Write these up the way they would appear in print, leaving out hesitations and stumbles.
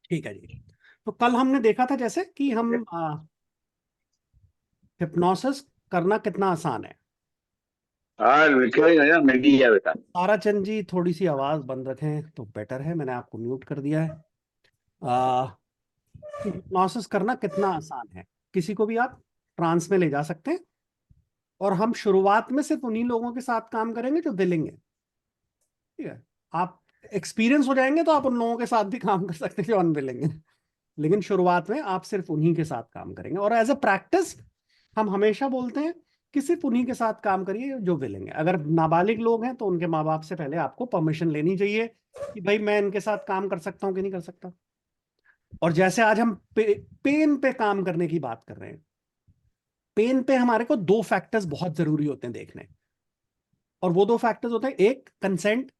ठीक है जी। तो कल हमने देखा था जैसे कि हम हिप्नोसिस करना कितना आसान है। हाँ लिखेगा यार, मैं भी यार बेटा। ताराचंद जी थोड़ी सी आवाज बंद रखें तो बेटर है, मैंने आपको म्यूट कर दिया है। आ, कि हिप्नोसिस करना कितना आसान है, किसी को भी आप ट्रांस में ले जा सकते हैं। और हम शुरुआत में सिर्फ उन्हीं लोगों के साथ काम करेंगे जो विलिंग है। ठीक है। आप एक्सपीरियंस हो जाएंगे तो आप उन लोगों के साथ भी काम कर सकते हैं जो अनविलिंग है, लेकिन शुरुआत में आप सिर्फ उन्हीं के साथ काम करेंगे। और एज अ प्रैक्टिस हम हमेशा बोलते हैं कि सिर्फ उन्हीं के साथ काम करिए जो विलिंग है। अगर नाबालिग लोग हैं तो उनके माँ बाप से पहले आपको परमिशन लेनी चाहिए कि भाई मैं इनके साथ काम कर सकता हूँ कि नहीं कर सकता। और जैसे आज हम पेन पे काम करने की बात कर रहे हैं, पेन पे हमारे को दो फैक्टर्स बहुत जरूरी होते हैं देखने। और वो दो फैक्टर्स होते हैं, एक कंसेंट,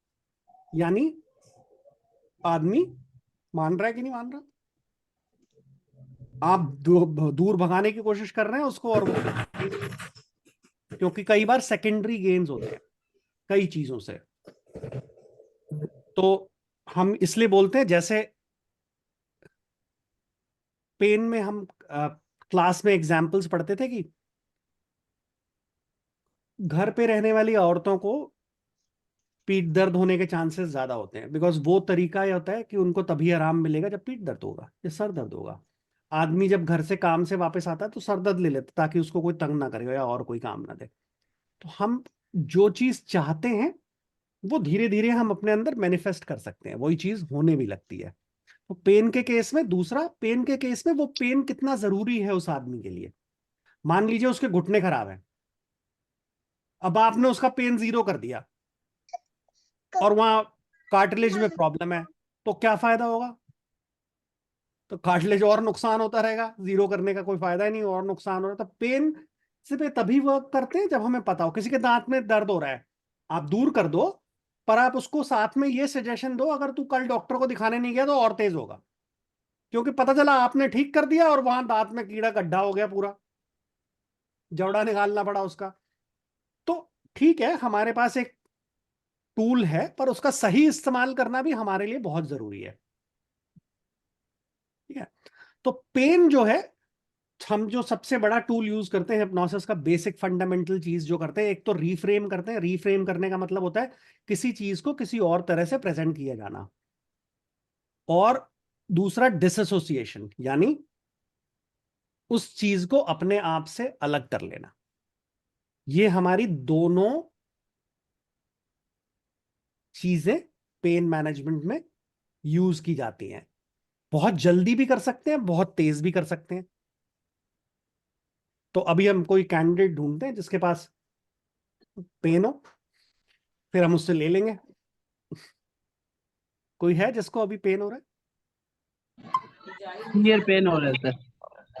यानी आदमी मान रहा है कि नहीं मान रहा। आप दूर भगाने की कोशिश कर रहे हैं उसको और वो नहीं रही है। क्योंकि कई बार सेकेंडरी गेन्स होते हैं कई चीजों से। तो हम इसलिए बोलते हैं, जैसे पेन में हम क्लास में एग्जाम्पल्स पढ़ते थे कि घर पे रहने वाली औरतों को पीठ दर्द होने के चांसेस ज्यादा होते हैं, बिकॉज वो तरीका ये होता है कि उनको तभी आराम मिलेगा जब पीठ दर्द होगा या सर दर्द होगा। आदमी जब घर से काम से वापस आता है तो सर दर्द ले लेता है ताकि उसको कोई तंग ना करे या और कोई काम ना दे। तो हम जो चीज चाहते हैं वो धीरे धीरे हम अपने अंदर मैनिफेस्ट कर सकते हैं, वही चीज होने भी लगती है। तो पेन के केस में, दूसरा पेन के केस में वो पेन कितना जरूरी है उस आदमी के लिए। मान लीजिए उसके घुटने खराब है, अब आपने उसका पेन जीरो कर दिया और वहां कार्टिलेज में प्रॉब्लम है, तो क्या फायदा होगा। तो कार्टिलेज और नुकसान होता रहेगा, जीरो करने का कोई फायदा ही नहीं, और नुकसान हो रहा है। तो पेन से पे तभी वर्क करते हैं जब हमें पता हो किसी के दांत में दर्द हो रहा है, आप दूर कर दो, पर आप उसको साथ में ये सजेशन दो अगर तू कल डॉक्टर को दिखाने नहीं गया तो और तेज होगा। क्योंकि पता चला आपने ठीक कर दिया और वहां दांत में कीड़ा गड्ढा हो गया, पूरा जबड़ा निकालना पड़ा उसका। तो ठीक है, हमारे पास एक टूल है, पर उसका सही इस्तेमाल करना भी हमारे लिए बहुत जरूरी है। ठीक है। तो पेन जो है, हम जो सबसे बड़ा टूल यूज करते हैं हिप्नोसिस का, बेसिक फंडामेंटल चीज जो करते हैं, एक तो रीफ्रेम करते हैं। रीफ्रेम करने का मतलब होता है किसी चीज को किसी और तरह से प्रेजेंट किया जाना। और दूसरा डिसएसोसिएशन, यानी उस चीज को अपने आप से अलग कर लेना। ये हमारी दोनों चीजें पेन मैनेजमेंट में यूज की जाती हैं। बहुत जल्दी भी कर सकते हैं, बहुत तेज भी कर सकते हैं। तो अभी हम कोई कैंडिडेट ढूंढते हैं जिसके पास पेन हो, फिर हम उससे ले लेंगे। कोई है जिसको अभी पेन हो रहा ईयर पेन हो रहा है सर। है।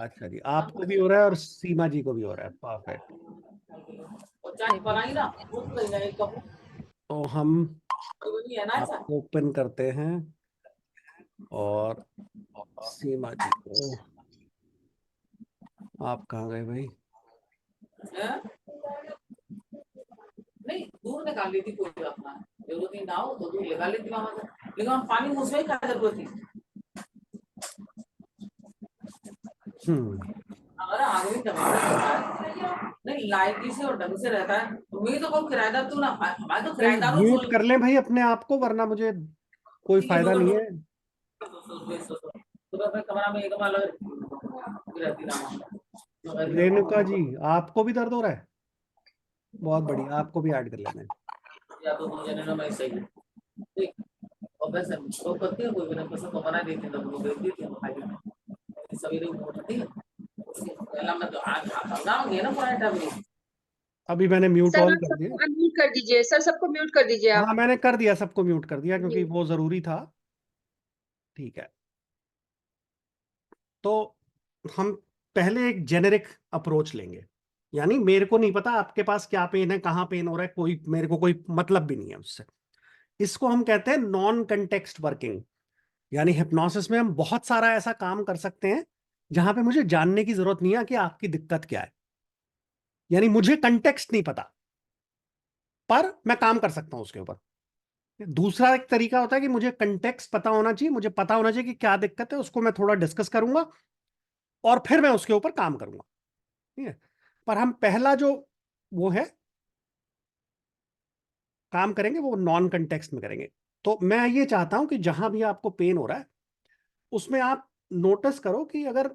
अच्छा जी, आपको भी हो रहा है और सीमा जी को भी हो रहा है, परफेक्ट। तो हम आपको ओपन करते हैं और सीमा जी को, आप कहाँ गए भाई। नहीं दूर निकाल लेती कोई अपना, जरूरत नहीं ना हो तो दूर लगा लेती वहां से, लेकिन हम पानी मुंह से ही खा जरूरत थी। हमारा आदमी नहीं लायकी से और ढंग से रहता है। तुम्हें तो कोई किराएदार तू ना, हमारे तो किराएदारों म्यूट कर लें भाई अपने आप को, वरना मुझे कोई फायदा नहीं है। कमरा में एक रहती ना। रेणुका जी, आपको भी दर्द हो रहा है, बहुत बढ़िया, आपको भी ऐड कर लेना है। या तो दो जने ना मैं सही हूँ ठीक। और वैसे वो करती है कोई मेरे पसंद तो बना देती है, तो वो देती थी हम खाई लेते सवेरे उठती है। पहला मैं तो आज बनाऊंगी ना पराठा भी। अभी मैंने म्यूट सर ऑन आप कर दिया। सबको अनम्यूट कर दीजिए, सर सबको म्यूट कर दीजिए आप। हाँ मैंने कर दिया, सबको म्यूट कर दिया क्योंकि जी। वो जरूरी था। ठीक है। तो हम पहले एक जेनेरिक अप्रोच लेंगे, यानी मेरे को नहीं पता आपके पास क्या पेन है, कहाँ पेन हो रहा है, कोई मेरे को कोई मतलब भी नहीं है उससे। इसको हम कहते हैं नॉन कंटेक्स्ट वर्किंग। यानी हिप्नोसिस में हम बहुत सारा ऐसा काम कर सकते हैं जहां पे मुझे जानने की जरूरत नहीं है कि आपकी दिक्कत क्या है। यानी मुझे कंटेक्स्ट नहीं पता, पर मैं काम कर सकता हूं उसके ऊपर। दूसरा एक तरीका होता है कि मुझे कंटेक्स्ट पता होना चाहिए, मुझे पता होना चाहिए कि क्या दिक्कत है, उसको मैं थोड़ा डिस्कस करूंगा और फिर मैं उसके ऊपर काम करूंगा, ठीक है। पर हम पहला जो वो है काम करेंगे वो नॉन कंटेक्स्ट में करेंगे। तो मैं ये चाहता हूं कि जहां भी आपको पेन हो रहा है उसमें आप नोटिस करो कि अगर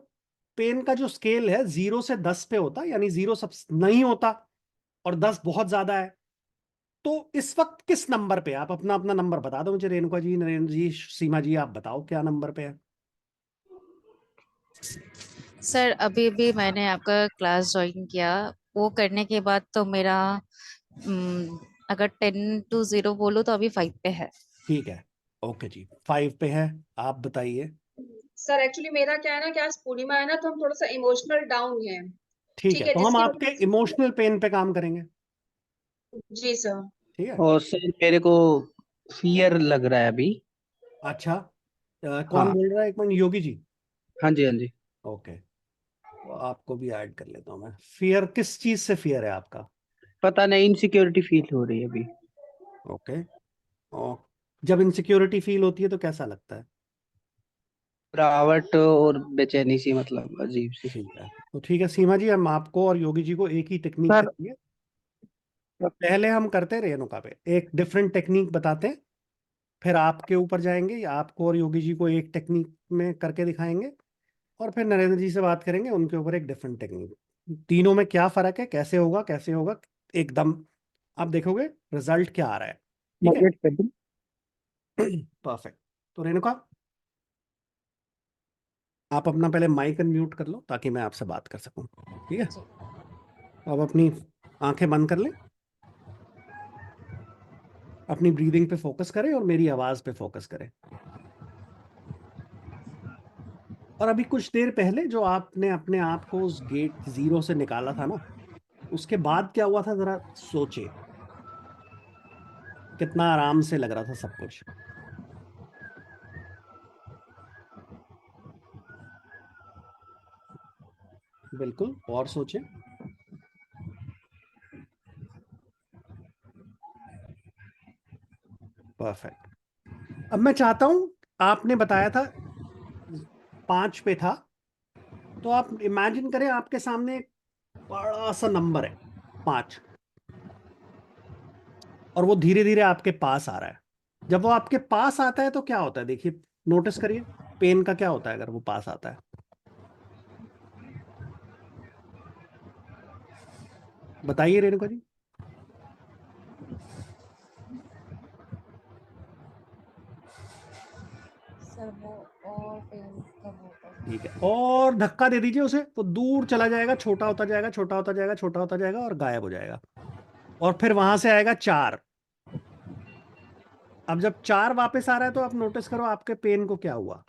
पेन का जो स्केल है 0 से 10 पे होता, यानी 0 सब नहीं होता और 10 बहुत ज्यादा है, तो इस वक्त किस नंबर पे? आप अपना अपना नंबर बता दो मुझे, रेणुका जी, नरेंद्र जी, सीमा जी, आप बताओ क्या नंबर पे है। सर अभी अभी मैंने आपका क्लास ज्वाइन किया। वो करने के बाद तो मेरा अगर 10 to 0 बोलो तो अभी 5 पे है। ठीक है, ओके जी, 5 पे है। आप बताइए। सर एक्चुअली मेरा क्या है ना कि आज पूर्णिमा है ना, तो हम थोड़ा सा इमोशनल डाउन है। ठीक है, ठीक है, तो हम जिसकी आपके वजह से। इमोशनल पेन पे काम करेंगे। जी सर। ठीक है। और सर मेरे को फियर लग रहा है अभी। अच्छा, कौन हाँ। बोल रहा है? एक मिनट, योगी जी। हाँ जी, हाँ जी। ओके, तो आपको भी ऐड कर लेता हूँ मैं। फियर किस चीज से फियर है आपका? पता नहीं, इनसिक्योरिटी फील हो रही है अभी। ओके, और जब इनसिक्योरिटी फील होती है तो कैसा लगता है? रावट और बेचैनी सी, मतलब अजीब सी। ठीक है, तो ठीक है सीमा जी, हम आपको और योगी जी को एक ही टेक्निक सर। करेंगे। पहले हम करते हैं रेणुका पे, एक डिफरेंट टेक्निक बताते हैं, फिर आपके ऊपर जाएंगे, या आपको और योगी जी को एक टेक्निक में करके दिखाएंगे, और फिर नरेंद्र जी से बात करेंगे, उनके ऊपर एक डिफरेंट टेक्निक। तीनों में क्या फर्क है, कैसे होगा, कैसे होगा, एकदम आप देखोगे रिजल्ट क्या आ रहा है। ठीक है। मॉडरेट कर दूं? परफेक्ट। तो रेणुका, आप अपना पहले माइक अनम्यूट कर लो ताकि मैं आपसे बात कर सकूं। ठीक है, जी। अब अपनी आंखें बंद कर लें, अपनी ब्रीदिंग पे फोकस करें और मेरी आवाज पे फोकस करें। और अभी कुछ देर पहले जो आपने अपने आप को उस गेट 0 से निकाला था ना, उसके बाद क्या हुआ था, जरा सोचे, कितना आराम से लग रहा था सब कुछ। बिल्कुल, और सोचें। परफेक्ट। अब मैं चाहता हूं, आपने बताया था 5 पे था, तो आप इमेजिन करें आपके सामने एक बड़ा सा नंबर है 5, और वो धीरे धीरे आपके पास आ रहा है। जब वो आपके पास आता है तो क्या होता है, देखिए, नोटिस करिए, पेन का क्या होता है अगर वो पास आता है? बताइए रेणुका जी। सर वो और पेन कब होता है? ठीक है, और धक्का दे दीजिए उसे, वो दूर चला जाएगा, छोटा होता जाएगा, छोटा होता जाएगा, छोटा होता जाएगा और गायब हो जाएगा। और फिर वहां से आएगा 4। अब जब 4 वापस आ रहा है तो आप नोटिस करो आपके पेन को क्या हुआ।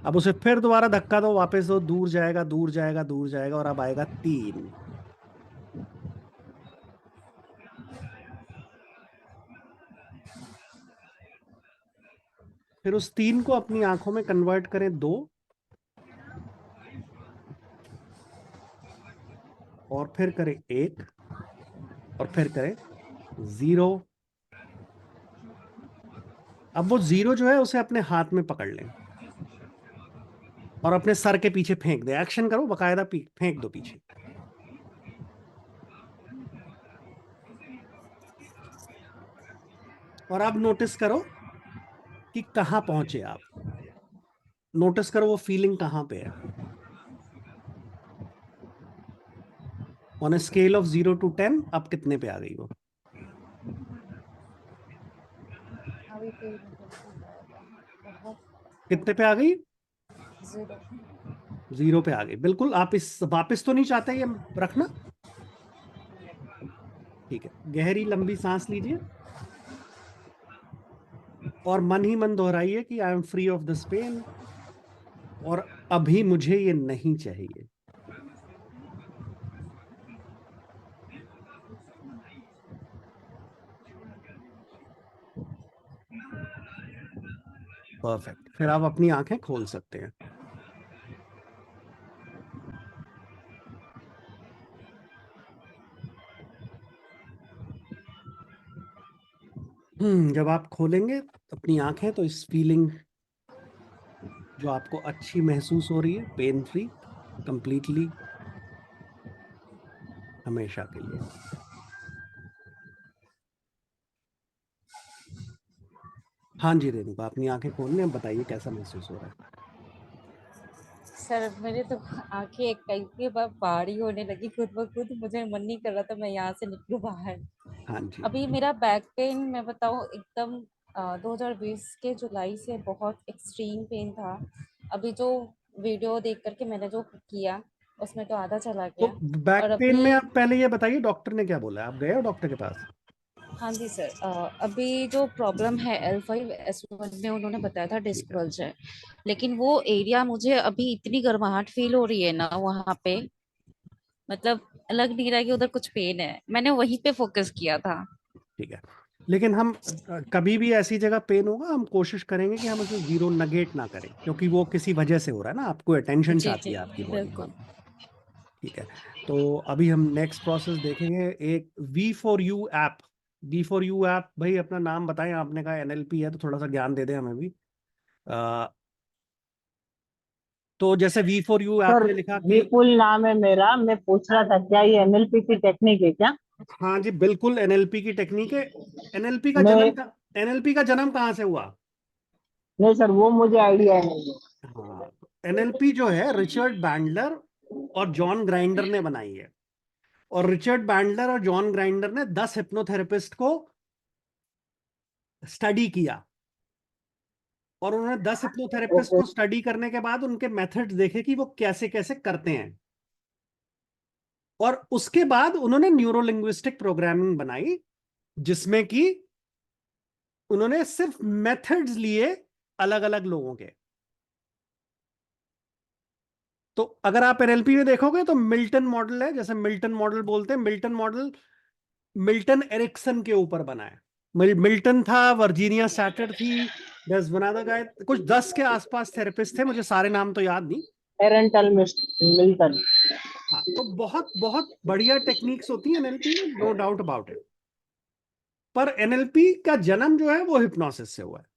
अब उसे फिर दोबारा धक्का दो, वापस दो, दूर जाएगा, दूर जाएगा, दूर जाएगा, और अब आएगा 3। फिर उस 3 को अपनी आंखों में कन्वर्ट करें 2, और फिर करें 1, और फिर करें 0। अब वो 0 जो है उसे अपने हाथ में पकड़ लें और अपने सर के पीछे फेंक दें। एक्शन करो, बकायदा फेंक दो पीछे। और अब नोटिस करो कि कहां पहुंचे आप। नोटिस करो वो फीलिंग कहां पे है। On a scale of 0 to 10 आप कितने पे आ गई वो? अभी पेन बिल्कुल जाएगा। बहुत कितने पे आ गई? 0। 0 पे आ गई, बिल्कुल। आप इस वापस तो नहीं चाहते ये रखना? ठीक है, गहरी लंबी सांस लीजिए और मन ही मन दोहराइए कि I am free of this pain, और अभी मुझे ये नहीं चाहिए। परफेक्ट, फिर आप अपनी आंखें खोल सकते हैं। जब आप खोलेंगे अपनी आंखें तो इस फीलिंग जो आपको अच्छी महसूस हो रही है, पेन फ्री, कंप्लीटली, हमेशा के लिए। हाँ जी रेणुका, अपनी आंखें खोल लें, बताइए कैसा महसूस हो रहा है। सर मेरे तो आंखें एक टाइप की भारी होने लगी खुद ब खुद, मुझे मन नहीं कर रहा था मैं यहाँ से निकलूं बाहर। हाँ जी। अभी मेरा बैक पेन मैं बताऊं एकदम 2020 के जुलाई से बहुत एक्सट्रीम पेन था। अभी जो वीडियो देख करके मैंने जो किया उसमें तो आधा चला तो गया। बैक और पेन में अभी आप पहले ये बताइए डॉक्टर ने क्या बोला, आप गए हो डॉक्टर के पास? हाँ जी सर, अभी जो प्रॉब्लम है L5S1 में उन्होंने बताया था ठीक डिस्क है। बल्ज है। लेकिन वो एरिया मुझे अभी इतनी गर्माहट फील हो रही है ना वहां पे, मतलब लग नहीं रहा कि उधर कुछ पेन है, मैंने वहीं पे फोकस किया था। ठीक है, लेकिन हम कभी भी ऐसी जगह पेन होगा हम कोशिश करेंगे कि हम उसे जीरो नगेट ना करें, क्योंकि वो किसी वजह से हो रहा है ना, आपको अटेंशन जी चाहती जी है आपकी बॉडी। बिल्कुल। ठीक है, तो अभी हम नेक्स्ट प्रोसेस देखेंगे। एक V4U ऐप, V4U ऐप, भाई अपना नाम बताएं, आपने कहा NLP है तो थोड़ा सा ज्ञान दे दें हमें भी। अ, तो जैसे V4U ऐप सर ने लिखा कि, विपुल नाम है मेरा। मैं पूछ रहा था क्या ये एनएलपी की टेक्निक है क्या? हाँ जी बिल्कुल NLP की टेक्निक है। एनएलपी का जन्म मैं का NLP का जन्म कहाँ से हुआ? नहीं सर, वो मुझे आइडिया नहीं है। हाँ, NLP जो है रिचर्ड बैंडलर और जॉन ग्राइंडर ने बनाई है। और रिचर्ड बैंडलर और जॉन ग्राइंडर ने 10 हिप्नोथेरेपिस्ट को स्टडी किया, और उन्होंने 10 हिप्नोथेरेपिस्ट ओके। को स्टडी करने के बाद उनके मेथड्स देखे कि वो कैसे कैसे करते हैं, और उसके बाद उन्होंने न्यूरो लिंग्विस्टिक प्रोग्रामिंग बनाई, जिसमें कि उन्होंने सिर्फ मेथड्स लिए अलग अलग लोगों के। तो अगर आप NLP में देखोगे तो मिल्टन मॉडल है, जैसे मिल्टन मॉडल बोलते हैं, मिल्टन मॉडल मिल्टन एरिक्सन के ऊपर बना है। मिल्टन था, वर्जीनिया सैटर थी, दस बनाना गाय, कुछ 10 के आसपास थेरेपिस्ट थे, मुझे सारे नाम तो याद नहीं। Parental Milton. हाँ, तो बहुत बहुत बढ़िया टेक्निक्स होती हैं NLP में, नो डाउट अबाउट इट। पर NLP का जन्म जो है वो हिप्नोसिस से हुआ है।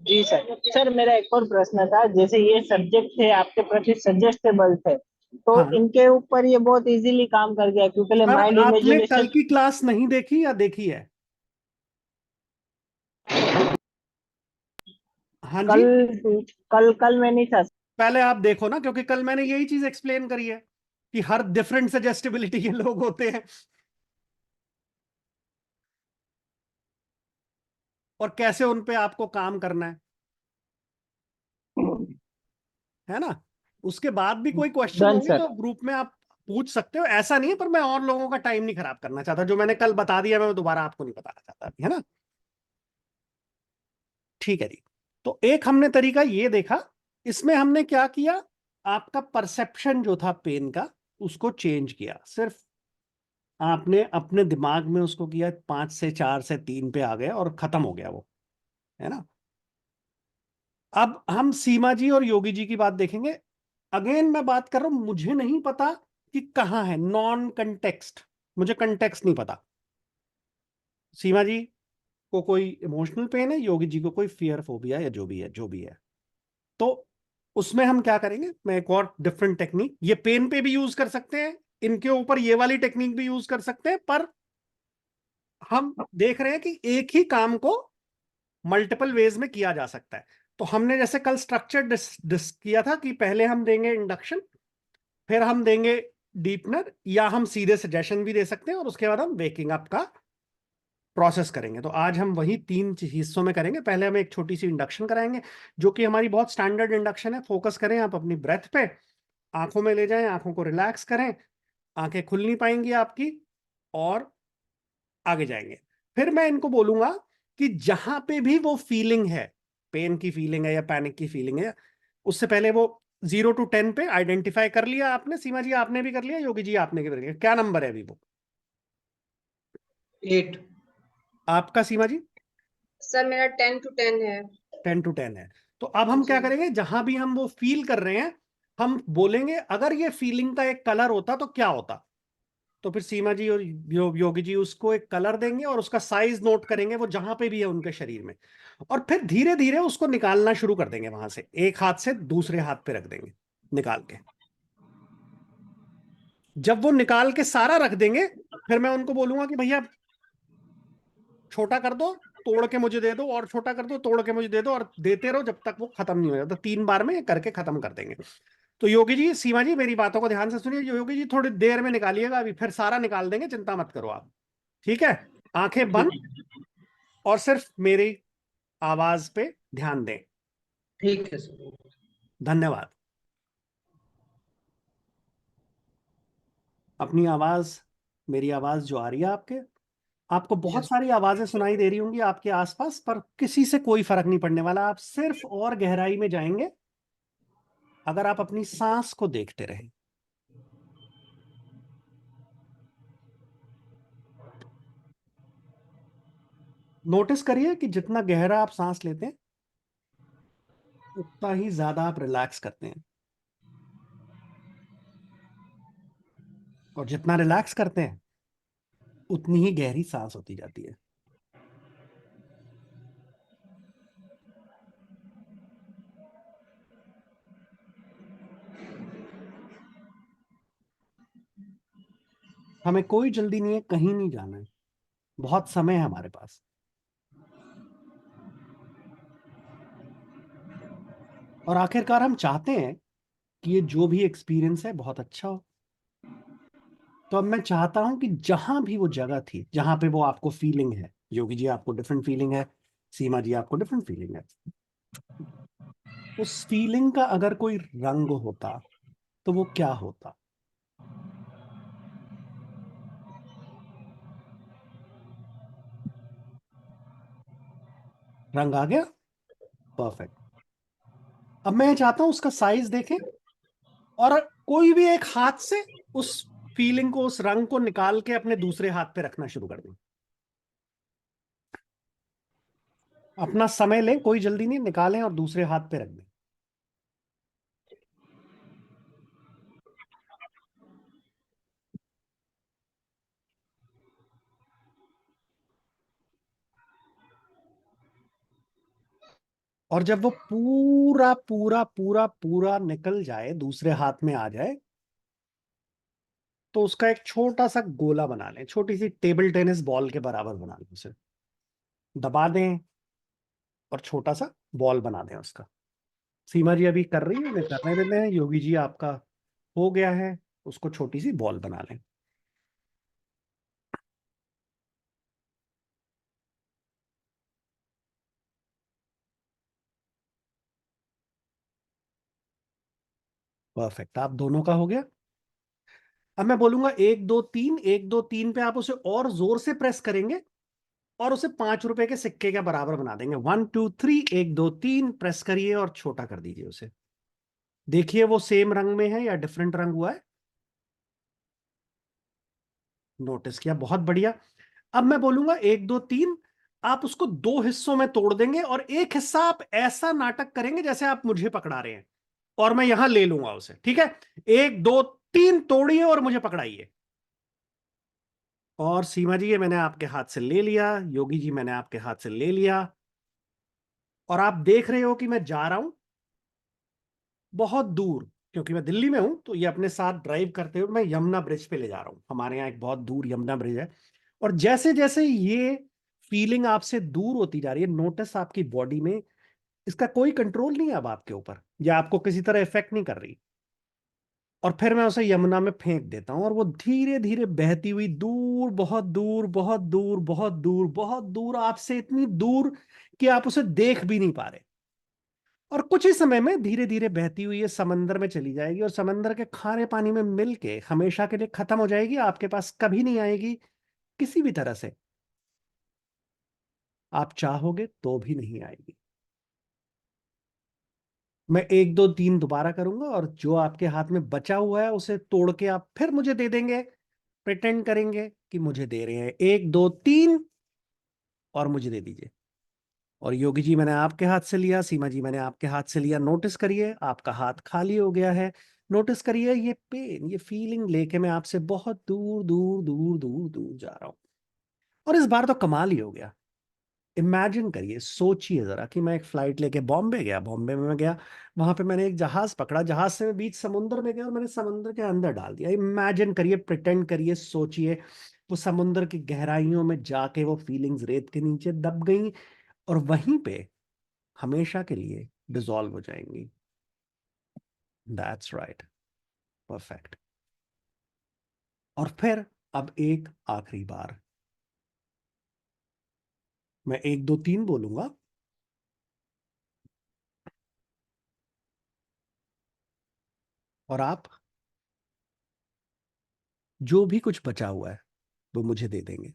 जी सर। सर मेरा एक और प्रश्न था, जैसे ये सब्जेक्ट थे आपके प्रति सजेस्टेबल थे, तो हाँ इनके ऊपर ये बहुत इजीली काम कर गया क्योंकि सर, माइंड आपने कल इमेजिनेशन। की क्लास नहीं देखी या देखी है? हाँ कल जी, कल कल मैं नहीं था। पहले आप देखो ना, क्योंकि कल मैंने यही चीज एक्सप्लेन करी है कि हर डिफरेंट सजेस्टिबिलिटी के लोग होते हैं, और कैसे उन पे आपको काम करना है ना। उसके बाद भी कोई क्वेश्चन डन होंगे सर। तो ग्रुप में आप पूछ सकते हो, ऐसा नहीं है, पर मैं और लोगों का टाइम नहीं खराब करना चाहता। जो मैंने कल बता दिया मैं दोबारा आपको नहीं बताना चाहता, है ना। ठीक है जी, तो एक हमने तरीका ये देखा, इसमें हमने क्या किया, आपका परसेप्शन जो था पेन का उसको चेंज किया। सिर्फ आपने अपने दिमाग में उसको किया, 5 से 4 से 3 पे आ गया और खत्म हो गया वो, है ना। अब हम सीमा जी और योगी जी की बात देखेंगे। अगेन मैं बात कर रहा हूं, मुझे नहीं पता कि कहां है नॉन कंटेक्स्ट, मुझे कंटेक्स्ट नहीं पता। सीमा जी को कोई इमोशनल पेन है, योगी जी को कोई फियर फोबिया, या जो भी है जो भी है। तो उसमें हम क्या करेंगे, मैं एक और डिफरेंट टेक्निक, ये पेन पे भी यूज कर सकते हैं, इनके ऊपर ये वाली टेक्निक भी यूज कर सकते हैं, पर हम देख रहे हैं कि एक ही काम को मल्टीपल वेज में किया जा सकता है। तो हमने जैसे कल स्ट्रक्चर डिस किया था कि पहले हम देंगे इंडक्शन, फिर हम देंगे डीपनर, या हम सीधे सजेशन भी दे सकते हैं, और उसके बाद हम वेकिंग अप का प्रोसेस करेंगे। तो आज हम वही 3 हिस्सों में करेंगे। पहले हम एक छोटी सी इंडक्शन कराएंगे, जो कि हमारी बहुत स्टैंडर्ड इंडक्शन है। फोकस करें आप अपनी ब्रेथ पे, आंखों में ले जाएं, आंखों को रिलैक्स करें, आंखें खुल नहीं पाएंगी आपकी, और आगे जाएंगे। फिर मैं इनको बोलूंगा कि जहां पे भी वो फीलिंग है, पेन की फीलिंग है या पैनिक की फीलिंग है, उससे पहले वो 0 to 10 पे आइडेंटिफाई कर लिया आपने, सीमा जी आपने भी कर लिया, योगी जी आपने भी कर लिया, क्या नंबर है अभी वो 8। आपका सीमा जी? सर मेरा 10 to 10 है। 10 to 10 है। तो अब हम जी। क्या करेंगे, जहां भी हम वो फील कर रहे हैं हम बोलेंगे, अगर ये फीलिंग का एक कलर होता तो क्या होता। तो फिर सीमा जी और योगी जी उसको एक कलर देंगे और उसका साइज नोट करेंगे वो जहां पे भी है उनके शरीर में, और फिर धीरे धीरे उसको निकालना शुरू कर देंगे, वहां से एक हाथ से दूसरे हाथ पे रख देंगे निकाल के। जब वो निकाल के सारा रख देंगे, फिर मैं उनको बोलूंगा कि भैया छोटा कर दो, तोड़ के मुझे दे दो, और छोटा कर दो, तोड़ के मुझे दे दो, और देते रहो जब तक वो खत्म नहीं हो जाता। 3 बार में ये करके खत्म कर देंगे। तो योगी जी, सीमा जी, मेरी बातों को ध्यान से सुनिए। योगी जी थोड़ी देर में निकालिएगा, अभी फिर सारा निकाल देंगे, चिंता मत करो आप। ठीक है, आंखें बंद और सिर्फ मेरी आवाज पे ध्यान दें। ठीक है सर। धन्यवाद। अपनी आवाज, मेरी आवाज जो आ रही है आपके, आपको बहुत यस। सारी आवाजें सुनाई दे रही होंगी आपके आसपास, पर किसी से कोई फर्क नहीं पड़ने वाला। आप सिर्फ और गहराई में जाएंगे अगर आप अपनी सांस को देखते रहें। नोटिस करिए कि जितना गहरा आप सांस लेते हैं उतना ही ज्यादा आप रिलैक्स करते हैं, और जितना रिलैक्स करते हैं उतनी ही गहरी सांस होती जाती है। हमें कोई जल्दी नहीं है, कहीं नहीं जाना है, बहुत समय है हमारे पास। और आखिरकार हम चाहते हैं कि ये जो भी एक्सपीरियंस है बहुत अच्छा हो। तो अब मैं चाहता हूं कि जहां भी वो जगह थी जहां पे वो आपको फीलिंग है, योगी जी आपको डिफरेंट फीलिंग है, सीमा जी आपको डिफरेंट फीलिंग है, उस फीलिंग का अगर कोई रंग होता तो वो क्या होता? रंग आ गया? परफेक्ट। अब मैं ये चाहता हूं उसका साइज देखें, और कोई भी एक हाथ से उस फीलिंग को, उस रंग को निकाल के अपने दूसरे हाथ पे रखना शुरू कर दें। अपना समय लें, कोई जल्दी नहीं, निकालें और दूसरे हाथ पे रख दें। और जब वो पूरा पूरा पूरा पूरा निकल जाए, दूसरे हाथ में आ जाए, तो उसका एक छोटा सा गोला बना लें, छोटी सी टेबल टेनिस बॉल के बराबर बना लें उसे, दबा दें और छोटा सा बॉल बना दें उसका। सीमा जी अभी कर रही है, उन्हें करने देते हैं। योगी जी आपका हो गया है, उसको छोटी सी बॉल बना लें। परफेक्ट, आप दोनों का हो गया। अब मैं बोलूंगा 1 2 3, 1 2 3 पे आप उसे और जोर से प्रेस करेंगे और उसे 5 रुपए के सिक्के के बराबर बना देंगे। 1 2 3, 1 2 3 प्रेस करिए और छोटा कर दीजिए उसे। देखिए वो सेम रंग में है या डिफरेंट रंग हुआ है? नोटिस किया, बहुत बढ़िया। अब मैं बोलूंगा 1 2 3, आप उसको 2 हिस्सों में तोड़ देंगे और एक हिस्सा आप ऐसा नाटक करेंगे जैसे आप मुझे पकड़ा रहे हैं, और मैं यहां ले लूंगा उसे। ठीक है, 1 2 3 तोड़िए और मुझे पकड़ाइए। और सीमा जी, ये मैंने आपके हाथ से ले लिया। योगी जी, मैंने आपके हाथ से ले लिया। और आप देख रहे हो कि मैं जा रहा हूं बहुत दूर, क्योंकि मैं दिल्ली में हूं, तो ये अपने साथ ड्राइव करते हुए मैं यमुना ब्रिज पे ले जा रहा हूं। हमारे यहाँ एक बहुत दूर यमुना ब्रिज है। और जैसे जैसे ये फीलिंग आपसे दूर होती जा रही है, नोटिस आपकी बॉडी में इसका कोई कंट्रोल नहीं है अब आपके ऊपर, या आपको किसी तरह इफेक्ट नहीं कर रही। और फिर मैं उसे यमुना में फेंक देता हूं, और वो धीरे धीरे बहती हुई दूर, बहुत दूर, बहुत दूर, बहुत दूर, बहुत दूर, आपसे इतनी दूर कि आप उसे देख भी नहीं पा रहे। और कुछ ही समय में धीरे धीरे बहती हुई ये समंदर में चली जाएगी, और समंदर के खारे पानी में मिलके हमेशा के लिए खत्म हो जाएगी, आपके पास कभी नहीं आएगी किसी भी तरह से। आप चाहोगे तो भी नहीं आएगी। मैं 1 2 3 दोबारा करूंगा, और जो आपके हाथ में बचा हुआ है उसे तोड़ के आप फिर मुझे दे देंगे। प्रिटेंड करेंगे कि मुझे दे रहे हैं। 1 2 3, और मुझे दे दीजिए। और योगी जी, मैंने आपके हाथ से लिया। सीमा जी, मैंने आपके हाथ से लिया। नोटिस करिए आपका हाथ खाली हो गया है। नोटिस करिए ये पेन, ये फीलिंग लेके मैं आपसे बहुत दूर दूर दूर दूर दूर जा रहा हूं। और इस बार तो कमाल ही हो गया। इमेजिन करिए, सोचिए जरा कि मैं एक फ्लाइट लेके बॉम्बे गया, बॉम्बे में मैं गया, वहां पे मैंने एक जहाज पकड़ा, जहाज से मैं बीच समुद्र में गया और मैंने समुद्र के अंदर डाल दिया। इमेजिन करिए, प्रिटेंड करिए, सोचिए वो समुद्र की गहराइयों में जाके वो फीलिंग्स रेत के नीचे दब गई और वहीं पे हमेशा के लिए डिसॉल्व हो जाएंगी। That's right, perfect. और फिर अब एक आखिरी बार मैं 1 2 3 बोलूंगा, और आप जो भी कुछ बचा हुआ है वो मुझे दे देंगे।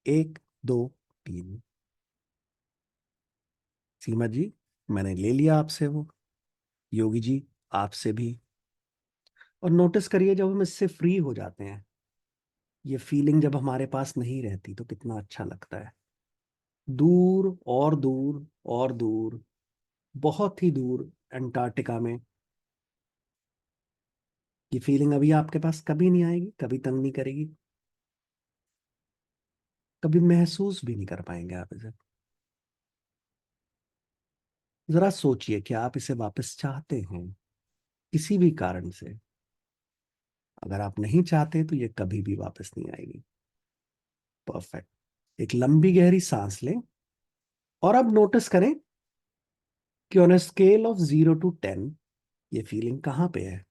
1 2 3। सीमा जी, मैंने ले लिया आपसे वो। योगी जी, आपसे भी। और नोटिस करिए, जब हम इससे फ्री हो जाते हैं, ये फीलिंग जब हमारे पास नहीं रहती तो कितना अच्छा लगता है। दूर और दूर और दूर, बहुत ही दूर अंटार्कटिका में ये फीलिंग अभी आपके पास कभी नहीं आएगी, कभी तंग नहीं करेगी, कभी महसूस भी नहीं कर पाएंगे आप इसे। जरा सोचिए कि आप इसे वापस चाहते हैं किसी भी कारण से। अगर आप नहीं चाहते तो ये कभी भी वापस नहीं आएगी। परफेक्ट। एक लंबी गहरी सांस लें और अब नोटिस करें कि on a scale of 0 to 10 ये फीलिंग कहाँ पे है।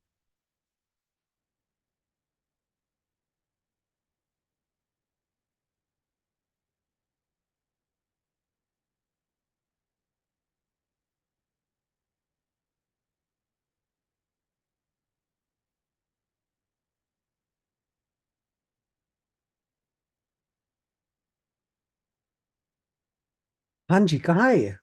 हाँ जी, कहाँ है ये?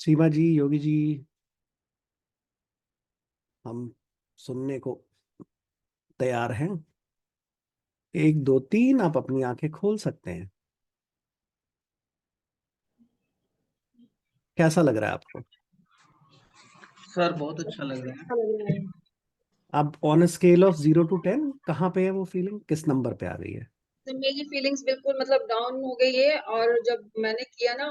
सीमा जी, योगी जी, हम सुनने को तैयार हैं। 1 2 3, आप अपनी आंखें खोल सकते हैं। कैसा लग रहा है आपको? सर बहुत अच्छा लग रहा है। अच्छा लग रहा है। अब on a scale of 0 to 10 कहाँ पे है वो फीलिंग, किस नंबर पे आ गई है? तो मेरी फीलिंग्स बिल्कुल मतलब डाउन हो गई है, और जब मैंने किया ना,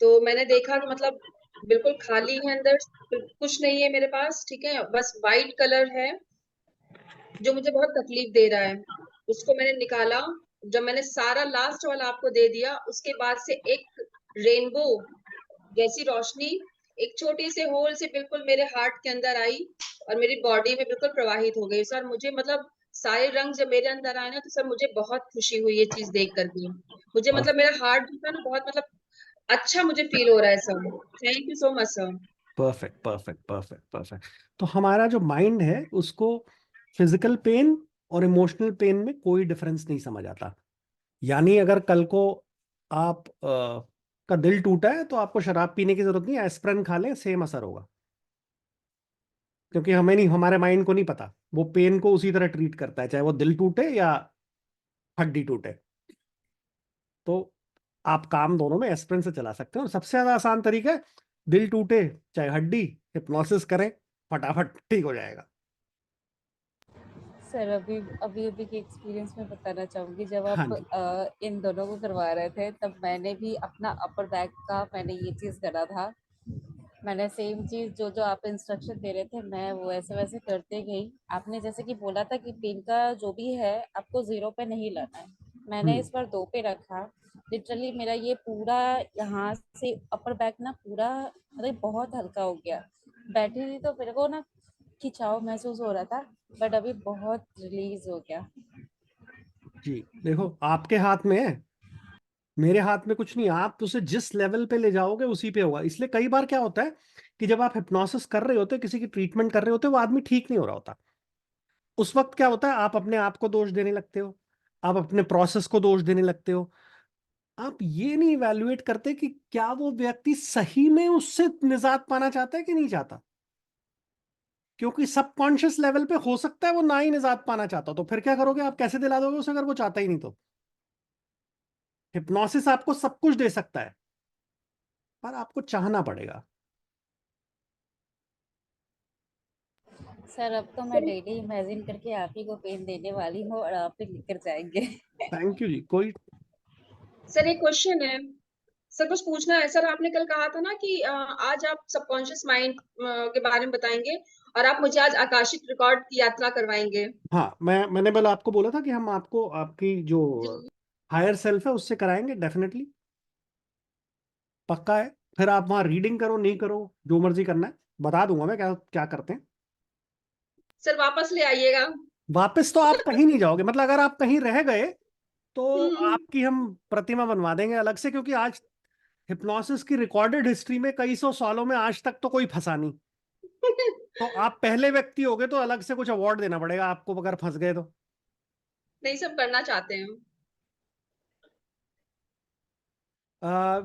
तो मैंने देखा कि मतलब बिल्कुल खाली है अंदर, कुछ नहीं है मेरे पास, ठीक है, बस वाइट कलर है जो मुझे बहुत तकलीफ दे रहा है। उसको मैंने निकाला, जब मैंने सारा लास्ट वाला आपको दे दिया, उसके बाद से एक रेनबो जैसी रोशनी एक छोटे से होल से बिल्कुल मेरे हार्ट के अंदर आई और मेरी बॉडी में बिल्कुल प्रवाहित हो गई। सर मुझे मतलब सारे रंग जब मेरे अंदर आए ना, तो सर मुझे बहुत खुशी हुई ये चीज देख करके। मुझे मतलब मेरा हार्ट जो था ना, बहुत मतलब अच्छा मुझे फील हो रहा है sir. Thank you so much sir. Perfect perfect perfect perfect. तो हमारा जो माइंड है उसको फिजिकल पेन और इमोशनल पेन में कोई डिफरेंस नहीं समझ आता। यानी अगर कल को आप का दिल टूटा है तो आपको शराब पीने की जरूरत नहीं, एस्प्रिन खा लें, सेम असर होगा। क्योंकि हमें नहीं, हमारे माइंड को नहीं पता, वो पेन को उसी तरह ट्रीट करता है, चाहे वो दिल टूटे या हड्डी टूटे। तो आप काम दोनों में एस्प्रिन से चला सकते हैं, और सबसे ज्यादा आसान तरीका है, दिल टूटे चाहे हड्डी, हिप्नोसिस करें, फटाफट ठीक हो जाएगा। सर अभी अभी अभी के एक्सपीरियंस में बताना चाहूँगी, जब हाँ आप जी। इन दोनों को करवा रहे थे तब मैंने भी अपना अपर बैक का मैंने ये चीज़ करा था। मैंने सेम चीज़ जो जो आप इंस्ट्रक्शन दे रहे थे मैं वो वैसे वैसे करते गई। आपने जैसे कि बोला था कि पेन का जो भी है आपको 0 पे नहीं लाना है, मैंने हम्म। इस बार 2 पे रखा। लिटरली मेरा ये पूरा यहाँ से अपर बैक ना पूरा मतलब बहुत हल्का हो गया। बैठी थी तो मेरे को ना खिंचाव महसूस हो रहा था, बट अभी बहुत रिलीज हो गया। जी, देखो आपके हाथ में है, मेरे हाथ में कुछ नहीं। आप उसे जिस लेवल पे ले जाओगे उसी पे होगा। इसलिए कई बार क्या होता है कि जब आप हिप्नोसिस कर रहे होते, किसी की ट्रीटमेंट कर रहे होते, वो आदमी ठीक नहीं हो रहा होता, उस वक्त क्या होता है, आप अपने आप को दोष देने लगते हो, आप अपने प्रोसेस को दोष देने लगते हो। आप ये नहीं इवैल्यूएट करते कि क्या वो व्यक्ति सही में उससे निजात पाना चाहता है कि नहीं चाहता। क्योंकि सबकॉन्शियस लेवल पे हो सकता है वो ना ही निजात पाना चाहता, तो फिर क्या करोगे आप, कैसे दिला दोगे उसे अगर वो चाहता ही नहीं तो। हिप्नोसिस आपको सब कुछ दे सकता है, पर आपको चाहना पड़ेगा। सर अब तो मैं डेली इमेजिन करके आप ही को पेन देने वाली हूँ और आप ही लिख कर जाएंगे। थैंक यू जी। कोई सर एक क्वेश्चन है, सर कुछ पूछना है। सर आपने कल कहा था ना कि आज आप सबकॉन्शियस माइंड के बारे में बताएंगे और आप मुझे आज आकाशिक रिकॉर्ड की यात्रा करवाएंगे। हाँ, मैंने पहले आपको बोला था कि हम आपको आपकी जो जी। हायर सेल्फ है उससे कराएंगे, डेफिनेटली, पक्का है। फिर आप वहां रीडिंग करो नहीं करो, जो मर्जी करना है, बता दूंगा मैं क्या क्या करते हैं। सर वापस ले आइएगा। वापस तो आप कहीं नहीं जाओगे, मतलब अगर आप कहीं रह गए तो हम्म। आपकी हम प्रतिमा बनवा देंगे अलग से, क्योंकि आज हिप्नोसिस की रिकॉर्डेड हिस्ट्री में कई सौ सालों में आज तक तो कोई फंसा नहीं। तो आप पहले व्यक्ति होगे तो अलग से कुछ अवार्ड देना पड़ेगा आपको अगर फंस गए तो। नहीं सब करना चाहते हैं।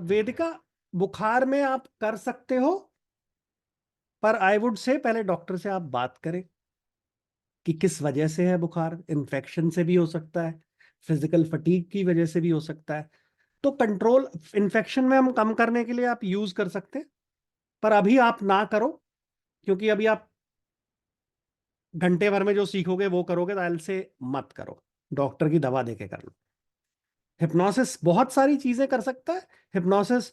वेदिका, बुखार में आप कर सकते हो, पर आई वुड से पहले डॉक्टर से आप बात करें कि किस वजह से है बुखार। इन्फेक्शन से भी हो सकता है, फिजिकल फटीग की वजह से भी हो सकता है। तो कंट्रोल इन्फेक्शन में हम कम करने के लिए आप यूज कर सकते हैं, पर अभी आप ना करो, क्योंकि अभी आप घंटे भर में जो सीखोगे वो करोगे, तो एल से मत करो, डॉक्टर की दवा देके कर लो। हिप्नोसिस बहुत सारी चीजें कर सकता है। हिप्नोसिस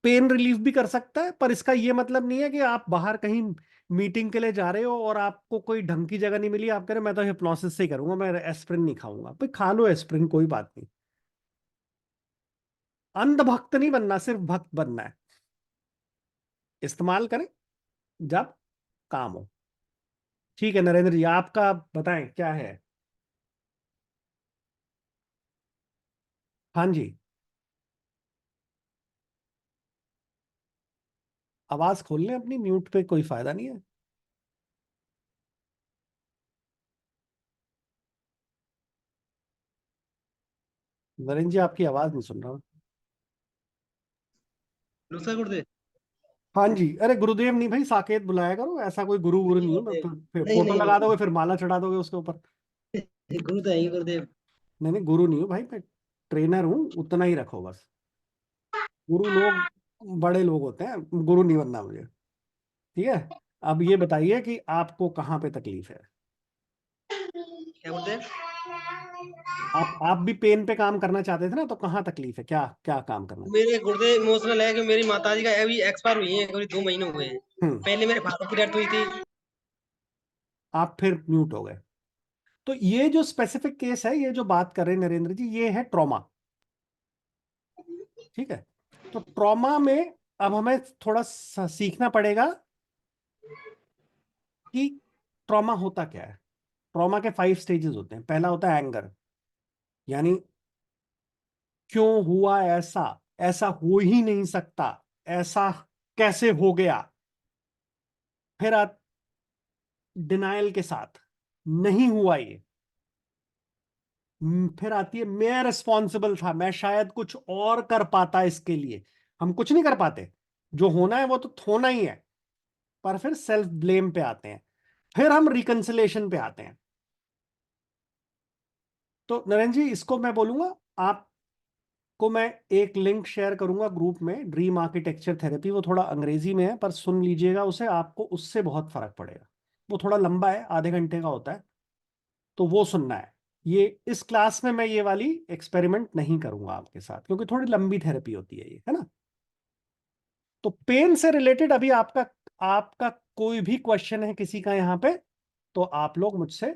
पेन रिलीफ भी कर सकता है, पर इसका ये मतलब नहीं है कि आप बाहर कहीं मीटिंग के लिए जा रहे हो और आपको कोई ढंग की जगह नहीं मिली, आप कह रहे हो मैं तो हिप्नोसिस से ही करूंगा, मैं एस्प्रिन नहीं खाऊंगा। भाई खा लो एस्प्रिन, कोई बात नहीं। अंधभक्त नहीं बनना, सिर्फ भक्त बनना है। इस्तेमाल करें जब काम हो। ठीक है नरेंद्र जी, आपका बताएं क्या है। हाँ जी, आवाज खोल लें अपनी, म्यूट पे कोई फायदा नहीं है। नरेंद्र जी आपकी आवाज नहीं सुन रहा हूं। नमस्कार गुरुदेव। हाँ जी, अरे गुरुदेव नहीं भाई, साकेत बुलाया करो, ऐसा कोई गुरु गुरु नहीं नहीं हूँ। गुरुदेव, फिर नहीं फोटो नहीं लगा दोगे, फिर माला चढ़ा दोगे उसके ऊपर। गुरु तो है ही गुरुदेव। नहीं नहीं, गुरु नहीं हूँ भाई, मैं ट्रेनर हूँ, उतना ही रखो बस। गुरु लोग बड़े लोग होते हैं, गुरु नहीं बनना मुझे। ठीक है। अब ये बताइए कि आपको कहाँ पे तकलीफ है। क्या गुरुदेव? आप भी पेन पे काम करना चाहते थे ना, तो कहाँ तकलीफ है, क्या क्या काम करना मेरे गुरुदेव इमोशनल है कि मेरी माताजी का अभी एक्सपायर हुई है, करीब 2 महीने हुए हैं। हम्म। पहले मेरे फादर की डेथ हुई थी। आप फिर म्यूट हो गए। तो ये जो स्पेसिफिक केस है, ये जो बात कर रहे हैं नरेंद्र जी, ये है ट्रॉमा। ठीक है। तो ट्रॉमा में अब हमें थोड़ा सीखना पड़ेगा कि ट्रॉमा होता क्या है। ट्रॉमा के 5 स्टेजेस होते हैं। पहला होता है एंगर, यानी क्यों हुआ ऐसा, ऐसा हो ही नहीं सकता, ऐसा कैसे हो गया। फिर डिनायल के साथ, नहीं हुआ ये। फिर आती है मैं रिस्पॉन्सिबल था, मैं शायद कुछ और कर पाता इसके लिए। हम कुछ नहीं कर पाते, जो होना है वो तो होना ही है। पर फिर सेल्फ ब्लेम पे आते हैं। फिर हम रिकंसिलेशन पे आते हैं। तो नरेंद्र जी, इसको मैं बोलूंगा, आपको मैं एक लिंक शेयर करूंगा ग्रुप में, ड्रीम आर्किटेक्चर थेरेपी। वो थोड़ा अंग्रेजी में है, पर सुन लीजिएगा उसे, आपको उससे बहुत फर्क पड़ेगा। वो थोड़ा लंबा है, आधे घंटे का होता है, तो वो सुनना है। ये इस क्लास में मैं ये वाली एक्सपेरिमेंट नहीं करूंगा आपके साथ, क्योंकि थोड़ी लंबी थेरेपी होती है ये, है ना। तो पेन से रिलेटेड अभी आपका आपका कोई भी क्वेश्चन है किसी का यहाँ पे, तो आप लोग मुझसे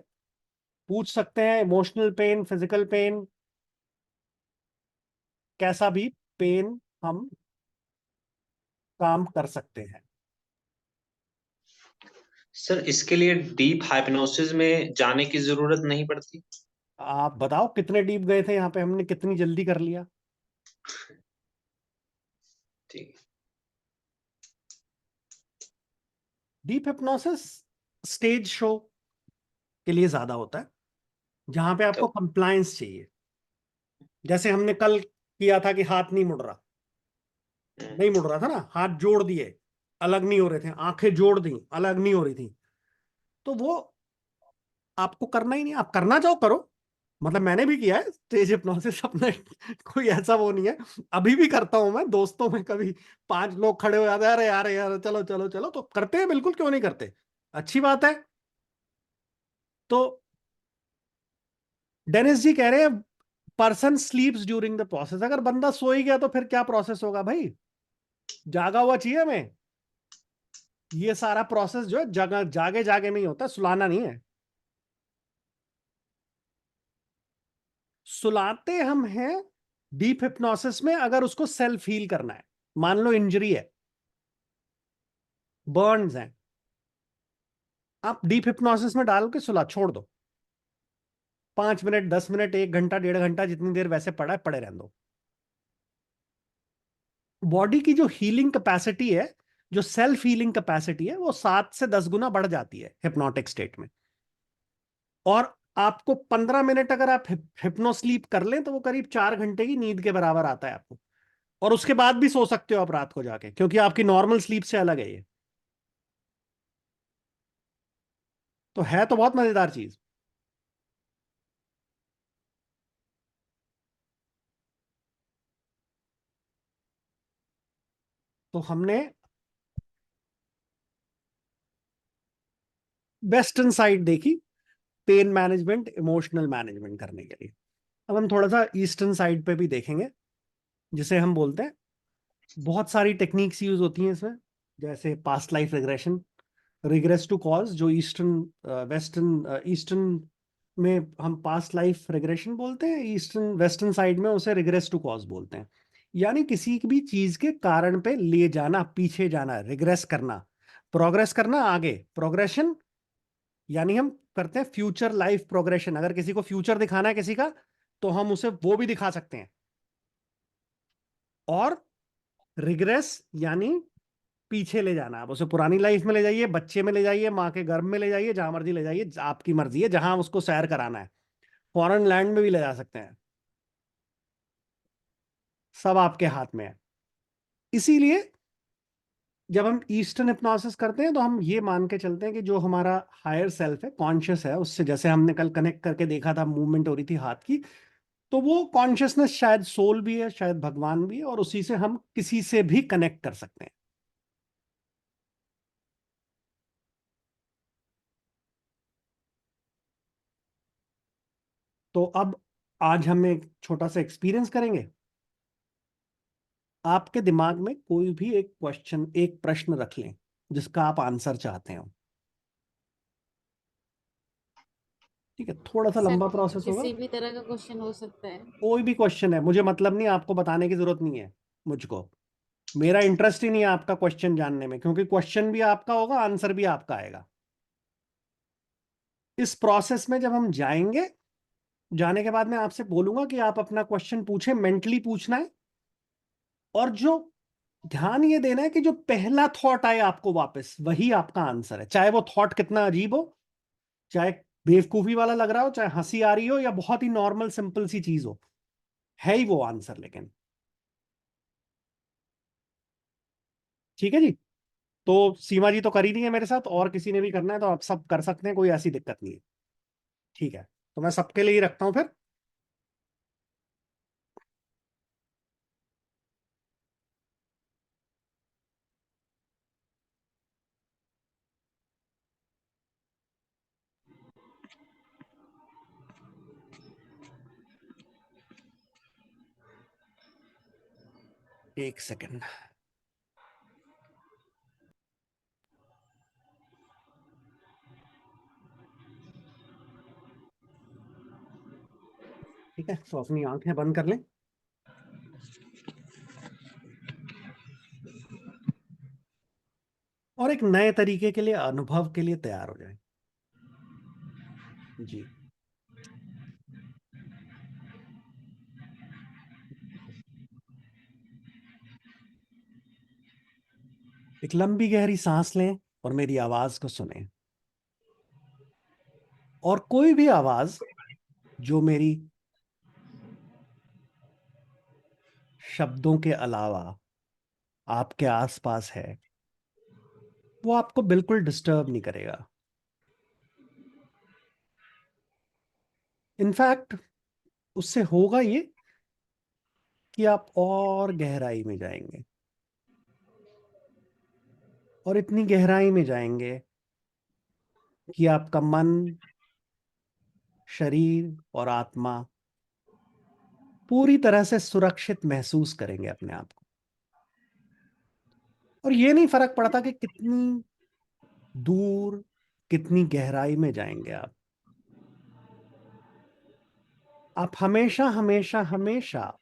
पूछ सकते हैं। इमोशनल पेन, फिजिकल पेन, कैसा भी पेन हम काम कर सकते हैं। सर इसके लिए डीप हाइप्नोसिस में जाने की जरूरत नहीं पड़ती? आप बताओ कितने डीप गए थे यहाँ पे, हमने कितनी जल्दी कर लिया। ठीक। डीप हिप्नोसिस स्टेज शो के लिए ज्यादा होता है, जहां पे आपको तो कंप्लायंस चाहिए। जैसे हमने कल किया था कि हाथ नहीं मुड़ रहा, नहीं मुड़ रहा था ना, हाथ जोड़ दिए, अलग नहीं हो रहे थे, आंखें जोड़ दी, अलग नहीं हो रही थी। तो वो आपको करना ही नहीं, आप करना चाहो करो, मतलब मैंने भी किया है स्टेज हिप्नोसिस अपने कोई ऐसा वो नहीं है, अभी भी करता हूं मैं दोस्तों में। कभी 5 लोग खड़े हो जाते हैं, अरे यार यार चलो चलो चलो, तो करते हैं बिल्कुल, क्यों नहीं करते, अच्छी बात है। तो डेनिस जी कह रहे हैं पर्सन स्लीप्स ड्यूरिंग द प्रोसेस। अगर बंदा सो ही गया तो फिर क्या प्रोसेस होगा भाई, जागा हुआ चाहिए हमें। ये सारा प्रोसेस जो है जगह जागे जागे में ही होता है, सुलाना नहीं है। सुलाते हम हैं डीप हिप्नोसिस में अगर उसको सेल्फ हील करना है। मान लो इंजरी है, बर्न्स हैं, आप डीप हिप्नोसिस में डाल के सुला छोड़ दो, 5 मिनट 10 मिनट 1 घंटा 1.5 घंटा जितनी देर वैसे पड़ा है पड़े रहने दो। बॉडी की जो हीलिंग कैपेसिटी है, जो सेल्फ हीलिंग कैपेसिटी है, वो 7 से 10 गुना बढ़ जाती है हिप्नोटिक स्टेट में। और आपको 15 मिनट अगर आप हिप्नो स्लीप कर लें तो वो करीब 4 घंटे की नींद के बराबर आता है आपको। और उसके बाद भी सो सकते हो आप रात को जाके, क्योंकि आपकी नॉर्मल स्लीप से अलग है ये। तो है तो बहुत मजेदार चीज। तो हमने वेस्टर्न साइड देखी पेन मैनेजमेंट इमोशनल मैनेजमेंट करने के लिए। अब हम थोड़ा सा ईस्टर्न साइड पे भी देखेंगे, जिसे हम बोलते हैं, बहुत सारी टेक्निक्स यूज होती हैं इसमें, जैसे past life regression, regress to cause, जो ईस्टर्न में हम पास्ट लाइफ रिग्रेशन बोलते हैं, ईस्टर्न वेस्टर्न साइड में उसे रिग्रेस टू कॉज बोलते हैं। यानी किसी भी चीज के कारण पे ले जाना, पीछे जाना, रिग्रेस करना, प्रोग्रेस करना आगे, प्रोग्रेशन। यानी हम करते हैं फ्यूचर लाइफ प्रोग्रेशन। अगर किसी को फ्यूचर दिखाना है किसी का, तो हम उसे वो भी दिखा सकते हैं। और रिग्रेस यानी पीछे ले जाना, आप उसे पुरानी लाइफ में ले जाइए, बच्चे में ले जाइए, माँ के गर्भ में ले जाइए, जहां मर्जी ले जाइए, आपकी मर्जी है जहां उसको सैर कराना है। फॉरेन लैंड में भी ले जा सकते हैं, सब आपके हाथ में है। इसीलिए जब हम ईस्टर्न हिप्नोसिस करते हैं तो हम ये मान के चलते हैं कि जो हमारा हायर सेल्फ है, कॉन्शियस है, उससे जैसे हमने कल कनेक्ट करके देखा था, मूवमेंट हो रही थी हाथ की, तो वो कॉन्शियसनेस शायद सोल भी है, शायद भगवान भी है, और उसी से हम किसी से भी कनेक्ट कर सकते हैं। तो अब आज हम एक छोटा सा एक्सपीरियंस करेंगे। आपके दिमाग में कोई भी एक क्वेश्चन, एक प्रश्न रख लें जिसका आप आंसर चाहते हो। ठीक है, थोड़ा सा सर लंबा प्रोसेस होगा। किसी भी तरह का क्वेश्चन हो सकता है? कोई भी क्वेश्चन है, मुझे मतलब नहीं, आपको बताने की जरूरत नहीं है मुझको। मेरा इंटरेस्ट ही नहीं है आपका क्वेश्चन जानने में, क्योंकि क्वेश्चन भी आपका होगा, आंसर भी आपका आएगा। इस प्रोसेस में जब हम जाएंगे, जाने के बाद मैं आपसे बोलूंगा कि आप अपना क्वेश्चन पूछें, मेंटली पूछना है। और जो ध्यान ये देना है कि जो पहला थॉट आए आपको वापस, वही आपका आंसर है, चाहे वो थॉट कितना अजीब हो, चाहे बेवकूफी वाला लग रहा हो, चाहे हंसी आ रही हो, या बहुत ही नॉर्मल सिंपल सी चीज हो, है ही वो आंसर। लेकिन ठीक है जी। तो सीमा जी तो कर ही नहीं है मेरे साथ, और किसी ने भी करना है तो आप सब कर सकते हैं, कोई ऐसी दिक्कत नहीं है। ठीक है, तो मैं सबके लिए ही रखता हूं फिर। एक सेकंड। ठीक है, तो अपनी आंखें बंद कर लें। और एक नए तरीके के लिए, अनुभव के लिए तैयार हो जाएं। जी। एक लंबी गहरी सांस लें और मेरी आवाज को सुनें। और कोई भी आवाज जो मेरी शब्दों के अलावा आपके आसपास है, वो आपको बिल्कुल डिस्टर्ब नहीं करेगा। इनफैक्ट उससे होगा ये कि आप और गहराई में जाएंगे, और इतनी गहराई में जाएंगे कि आपका मन, शरीर और आत्मा पूरी तरह से सुरक्षित महसूस करेंगे अपने आप को। और ये नहीं फर्क पड़ता कि कितनी दूर, कितनी गहराई में जाएंगे आप हमेशा हमेशा हमेशा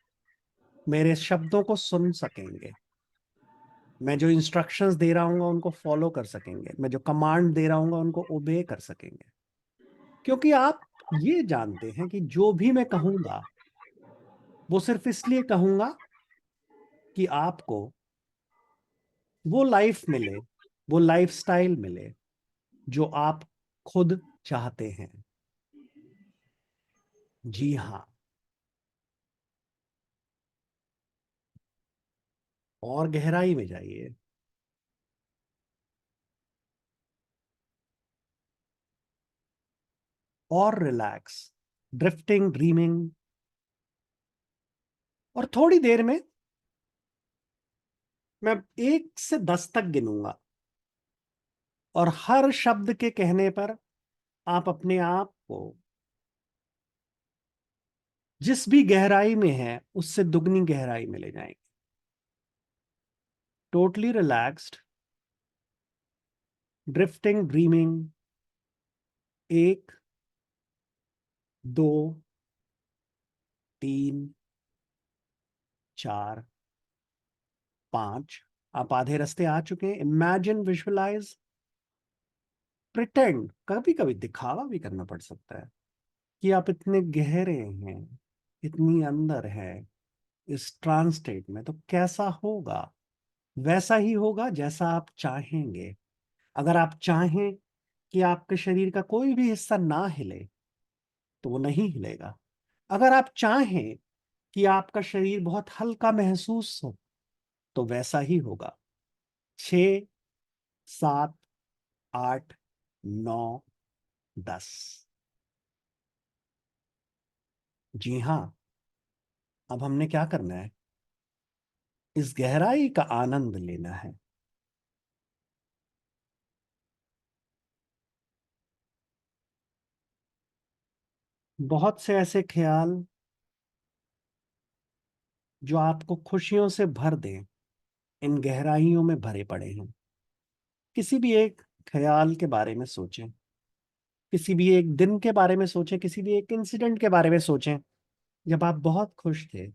मेरे शब्दों को सुन सकेंगे। मैं जो इंस्ट्रक्शंस दे रहा हूँ उनको फॉलो कर सकेंगे, मैं जो कमांड दे रहा हूँ उनको ओबे कर सकेंगे, क्योंकि आप ये जानते हैं कि जो भी मैं कहूंगा वो सिर्फ इसलिए कहूंगा कि आपको वो लाइफ मिले, वो लाइफस्टाइल मिले जो आप खुद चाहते हैं। जी हाँ, और गहराई में जाइए, और रिलैक्स, ड्रिफ्टिंग, ड्रीमिंग। और थोड़ी देर में मैं 1 से 10 तक गिनूंगा, और हर शब्द के कहने पर आप अपने आप को जिस भी गहराई में है उससे दुगनी गहराई में ले जाएंगे। Totally relaxed, drifting, dreaming. 1, 2, 3, 4, 5। आप आधे रास्ते आ चुके हैं। इमेजिन, विजुअलाइज, प्रिटेंड, कभी कभी दिखावा भी करना पड़ सकता है कि आप इतने गहरे हैं, इतनी अंदर है इस ट्रांस स्टेट में। तो कैसा होगा? वैसा ही होगा जैसा आप चाहेंगे। अगर आप चाहें कि आपके शरीर का कोई भी हिस्सा ना हिले तो वो नहीं हिलेगा। अगर आप चाहें कि आपका शरीर बहुत हल्का महसूस हो तो वैसा ही होगा। 6, 7, 8, 9, 10। जी हाँ, अब हमने क्या करना है? इस गहराई का आनंद लेना है। बहुत से ऐसे ख्याल जो आपको खुशियों से भर दें इन गहराइयों में भरे पड़े हैं। किसी भी एक ख्याल के बारे में सोचें, किसी भी एक दिन के बारे में सोचें, किसी भी एक इंसिडेंट के बारे में सोचें जब आप बहुत खुश थे।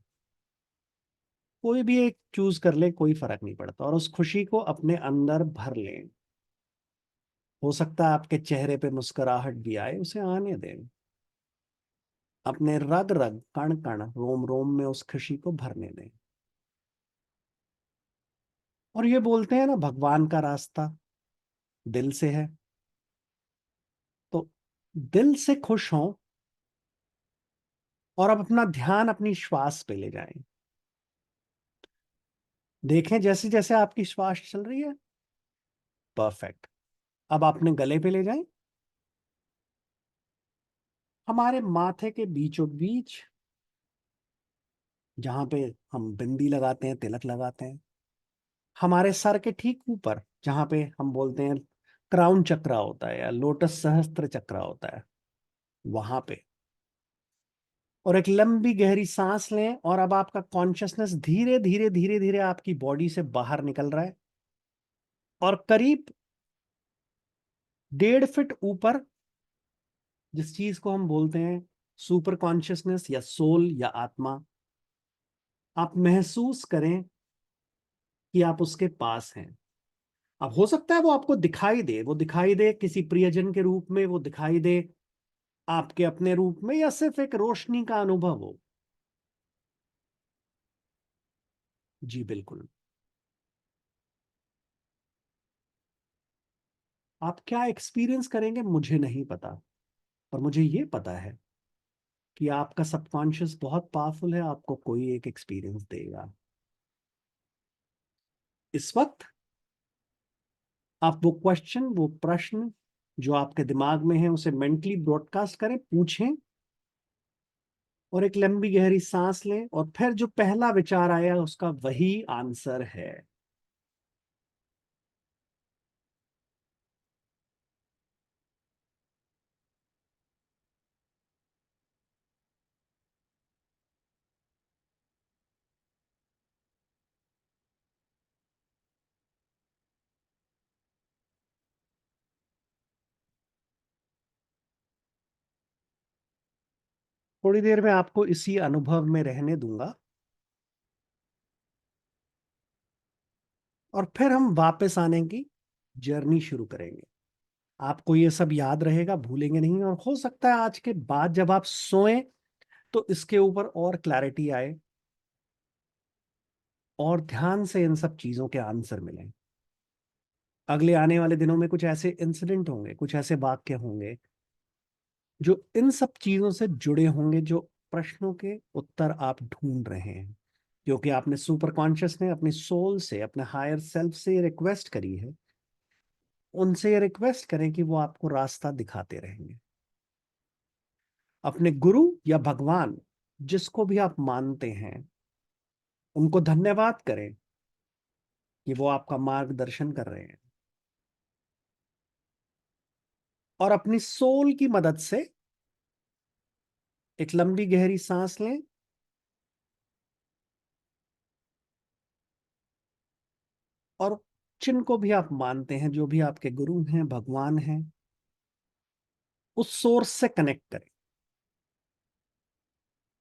कोई भी एक चूज कर ले, कोई फर्क नहीं पड़ता, और उस खुशी को अपने अंदर भर लें। हो सकता है आपके चेहरे पे मुस्कुराहट भी आए, उसे आने दें। अपने रग रग, कण कण, रोम रोम में उस खुशी को भरने दें। और ये बोलते हैं ना, भगवान का रास्ता दिल से है। तो दिल से खुश हों, और अब अपना ध्यान अपनी श्वास पे ले जाएं। देखें जैसे जैसे आपकी श्वास चल रही है, परफेक्ट। अब अपने गले पे ले जाएं, हमारे माथे के बीचों बीच, जहां पे हम बिंदी लगाते हैं, तिलक लगाते हैं। हमारे सर के ठीक ऊपर, जहां पे हम बोलते हैं क्राउन चक्र होता है या लोटस सहस्त्र चक्र होता है, वहां पे। और एक लंबी गहरी सांस लें, और अब आपका कॉन्शियसनेस धीरे धीरे धीरे धीरे आपकी बॉडी से बाहर निकल रहा है, और करीब 1.5 फीट ऊपर, जिस चीज को हम बोलते हैं सुपर कॉन्शियसनेस या सोल या आत्मा, आप महसूस करें कि आप उसके पास हैं। अब हो सकता है वो आपको दिखाई दे, वो दिखाई दे किसी प्रियजन के रूप में, वो दिखाई दे आपके अपने रूप में, या सिर्फ एक रोशनी का अनुभव हो। जी बिल्कुल। आप क्या एक्सपीरियंस करेंगे मुझे नहीं पता, पर मुझे ये पता है कि आपका सबकॉन्शियस बहुत पावरफुल है, आपको कोई एक एक्सपीरियंस देगा। इस वक्त आप वो क्वेश्चन, वो प्रश्न जो आपके दिमाग में है, उसे मेंटली ब्रॉडकास्ट करें, पूछें, और एक लंबी गहरी सांस लें और फिर जो पहला विचार आया उसका वही आंसर है। थोड़ी देर में आपको इसी अनुभव में रहने दूंगा और फिर हम वापस आने की जर्नी शुरू करेंगे। आपको ये सब याद रहेगा, भूलेंगे नहीं, और हो सकता है आज के बाद जब आप सोएं तो इसके ऊपर और क्लैरिटी आए और ध्यान से इन सब चीजों के आंसर मिलें। अगले आने वाले दिनों में कुछ ऐसे इंसिडेंट होंगे, कुछ ऐसे वाक्य होंगे जो इन सब चीजों से जुड़े होंगे, जो प्रश्नों के उत्तर आप ढूंढ रहे हैं, क्योंकि आपने सुपर कॉन्शियस ने अपनी सोल से, अपने हायर सेल्फ से रिक्वेस्ट करी है। उनसे ये रिक्वेस्ट करें कि वो आपको रास्ता दिखाते रहेंगे। अपने गुरु या भगवान जिसको भी आप मानते हैं उनको धन्यवाद करें कि वो आपका मार्गदर्शन कर रहे हैं, और अपनी सोल की मदद से एक लंबी गहरी सांस लें और जिनको भी आप मानते हैं, जो भी आपके गुरु हैं, भगवान हैं, उस सोर्स से कनेक्ट करें।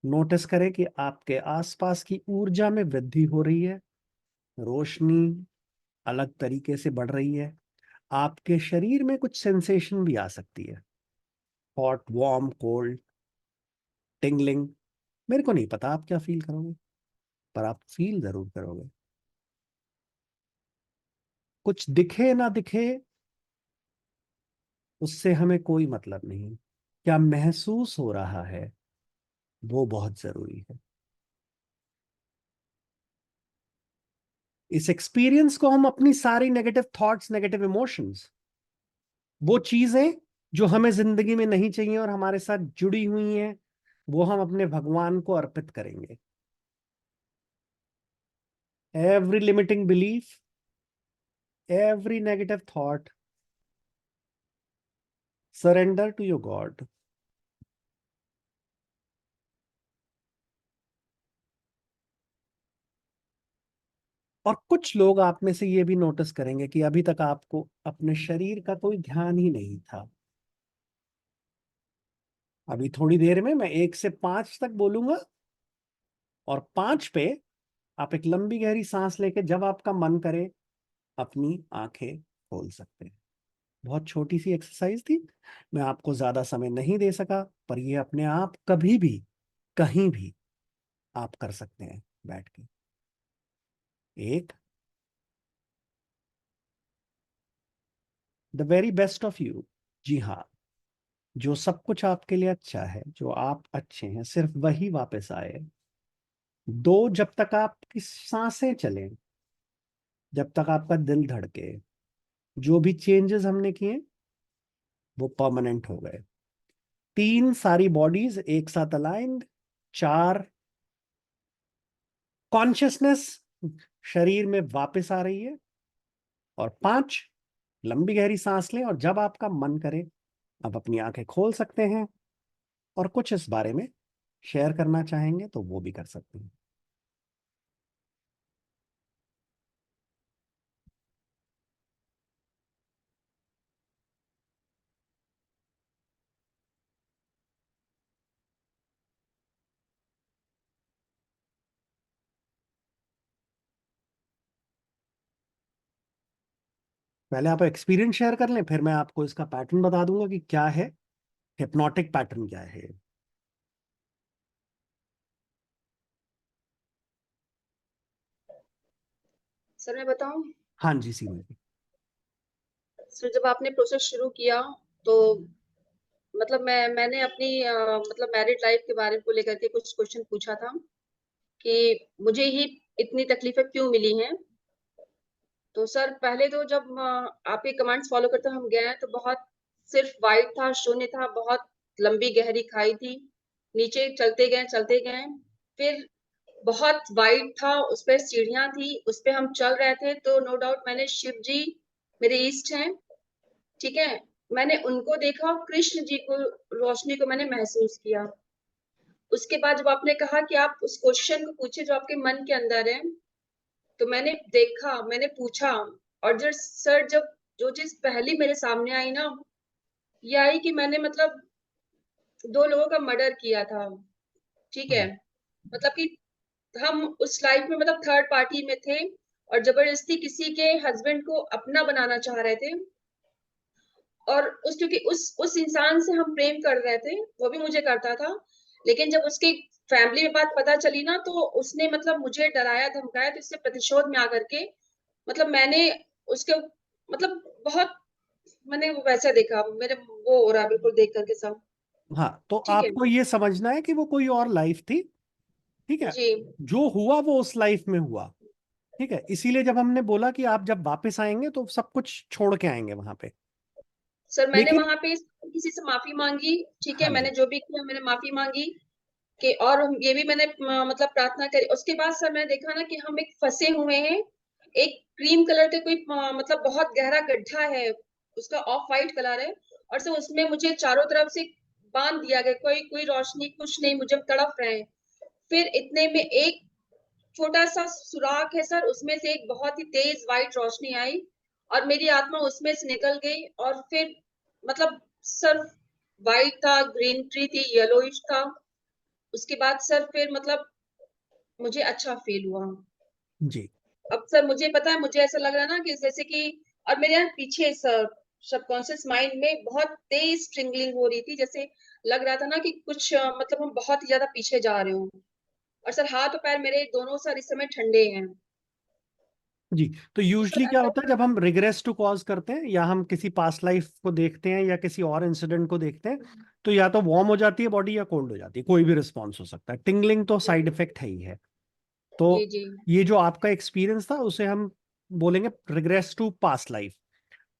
नोटिस करें कि आपके आसपास की ऊर्जा में वृद्धि हो रही है, रोशनी अलग तरीके से बढ़ रही है, आपके शरीर में कुछ सेंसेशन भी आ सकती है, हॉट, वार्म, कोल्ड, टिंगलिंग। मेरे को नहीं पता आप क्या फील करोगे, पर आप फील जरूर करोगे। कुछ दिखे ना दिखे उससे हमें कोई मतलब नहीं, क्या महसूस हो रहा है वो बहुत जरूरी है। इस एक्सपीरियंस को हम अपनी सारी नेगेटिव थॉट्स, नेगेटिव इमोशंस, वो चीजें जो हमें जिंदगी में नहीं चाहिए और हमारे साथ जुड़ी हुई हैं, वो हम अपने भगवान को अर्पित करेंगे। Every limiting belief, every negative thought, surrender to your god. और कुछ लोग आप में से ये भी नोटिस करेंगे कि अभी तक आपको अपने शरीर का कोई ध्यान ही नहीं था। अभी थोड़ी देर में मैं 1 से 5 तक बोलूंगा, और 5 पे आप एक लंबी गहरी सांस लेके जब आपका मन करे अपनी आंखें खोल सकते हैं। बहुत छोटी सी एक्सरसाइज थी, मैं आपको ज्यादा समय नहीं दे सका, पर ये अपने आप कभी भी कहीं भी आप कर सकते हैं बैठ के। एक, the very best of you, जी हाँ, जो सब कुछ आपके लिए अच्छा है, जो आप अच्छे हैं, सिर्फ वही वापस आए। 2, जब तक आपकी सांसें चलें, जब तक आपका दिल धड़के, जो भी चेंजेस हमने किए वो परमानेंट हो गए। 3, सारी बॉडीज एक साथ अलाइंड। 4, कॉन्शियसनेस शरीर में वापस आ रही है। और 5, लंबी गहरी सांस लें और जब आपका मन करे आप अपनी आंखें खोल सकते हैं, और कुछ इस बारे में शेयर करना चाहेंगे तो वो भी कर सकते हैं। पहले आप एक्सपीरियंस शेयर कर लें, फिर मैं आपको इसका पैटर्न बता दूंगा कि क्या है, हिप्नोटिक पैटर्न क्या है। सर मैं बताऊं? हाँ जी सीमा जी। सर जब आपने प्रोसेस शुरू किया तो मतलब मैंने अपनी मतलब मैरिड लाइफ के बारे को लेकर के कुछ क्वेश्चन पूछा था कि मुझे ही इतनी तकलीफें क्यों मिली हैं। तो सर पहले तो जब आपके कमांड्स फॉलो करते हुए हम गए तो बहुत सिर्फ वाइट था, शून्य था, बहुत लंबी गहरी खाई थी। नीचे चलते गए, फिर बहुत वाइड था, उस पे सीढ़ियां थी, उस पे हम चल रहे थे, तो नो डाउट मैंने शिव जी मेरे ईस्ट हैं, ठीक है, मैंने उनको देखा, कृष्ण जी को, रोशनी को मैंने महसूस किया। उसके बाद जब आपने कहा कि आप उस क्वेश्चन को पूछे जो आपके मन के अंदर है, तो मैंने देखा, मैंने पूछा, और जब सर जब जो चीज पहली मेरे सामने आई ना, ये आई कि मैंने मतलब 2 लोगों का मर्डर किया था, ठीक है, मतलब कि हम उस लाइफ में मतलब थर्ड पार्टी में थे और जबरदस्ती किसी के हस्बैंड को अपना बनाना चाह रहे थे, और क्योंकि उस इंसान से हम प्रेम कर रहे थे, वो भी मुझे करता था, लेकिन जब उसकी फैमिली में बात पता चली ना, तो उसने मतलब मुझे डराया धमकाया, तो इससे प्रतिशोध में आकर के मतलब मैंने उसके मतलब बहुत मैंने वो वैसा देखा, मेरे वो हो रहा बिल्कुल देख करके सब। हाँ, तो ठीक है आपको ये समझना है कि वो कोई और लाइफ थी, ठीक है, जी। जो हुआ वो उस लाइफ में हुआ, ठीक है। इसीलिए जब हमने बोला कि आप जब वापस आएंगे तो सब कुछ छोड़ के आएंगे वहां पे। सर मैंने लेकिन वहां पे किसी से माफी मांगी, ठीक है, हाँ मैंने जी, जो भी किया मैंने माफी मांगी कि, और ये भी मैंने मतलब प्रार्थना करी। उसके बाद सर मैंने देखा ना कि हम एक फंसे हुए हैं, एक क्रीम कलर के कोई मतलब बहुत गहरा गड्ढा है, उसका ऑफ वाइट कलर है, और सर उसमें मुझे चारों तरफ से बांध दिया गया, कोई कोई रोशनी कुछ नहीं, मुझे तड़प रहे हैं। फिर इतने में एक छोटा सा सुराख है सर, उसमें से एक बहुत ही तेज वाइट रोशनी आई और मेरी आत्मा उसमें से निकल गई, और फिर मतलब सर वाइट था, ग्रीन ट्री थी, येलोइश था। उसके बाद सर फिर मतलब मुझे अच्छा फील हुआ। जी, अब सर मुझे पता है, मुझे ऐसा लग रहा है ना कि जैसे कि, और मेरे यहाँ पीछे सर सबकॉन्शियस माइंड में बहुत तेज ट्रिंगलिंग हो रही थी, जैसे लग रहा था ना कि कुछ मतलब हम बहुत ही ज्यादा पीछे जा रहे हो। और सर हाथ और पैर मेरे दोनों सर इस समय ठंडे हैं। जी। तो तो सर यूजली क्या ऐसा, होता है जब हम रिग्रेस टू कॉज करते हैं या हम किसी पास्ट लाइफ को देखते हैं या किसी और इंसिडेंट को देखते हैं, तो या तो वार्म हो जाती है बॉडी या कोल्ड हो जाती है, कोई भी रिस्पॉन्स हो सकता है। टिंगलिंग तो साइड इफेक्ट है ही है। जी तो जी ये जो आपका एक्सपीरियंस था उसे हम बोलेंगे रिग्रेस टू पास्ट लाइफ,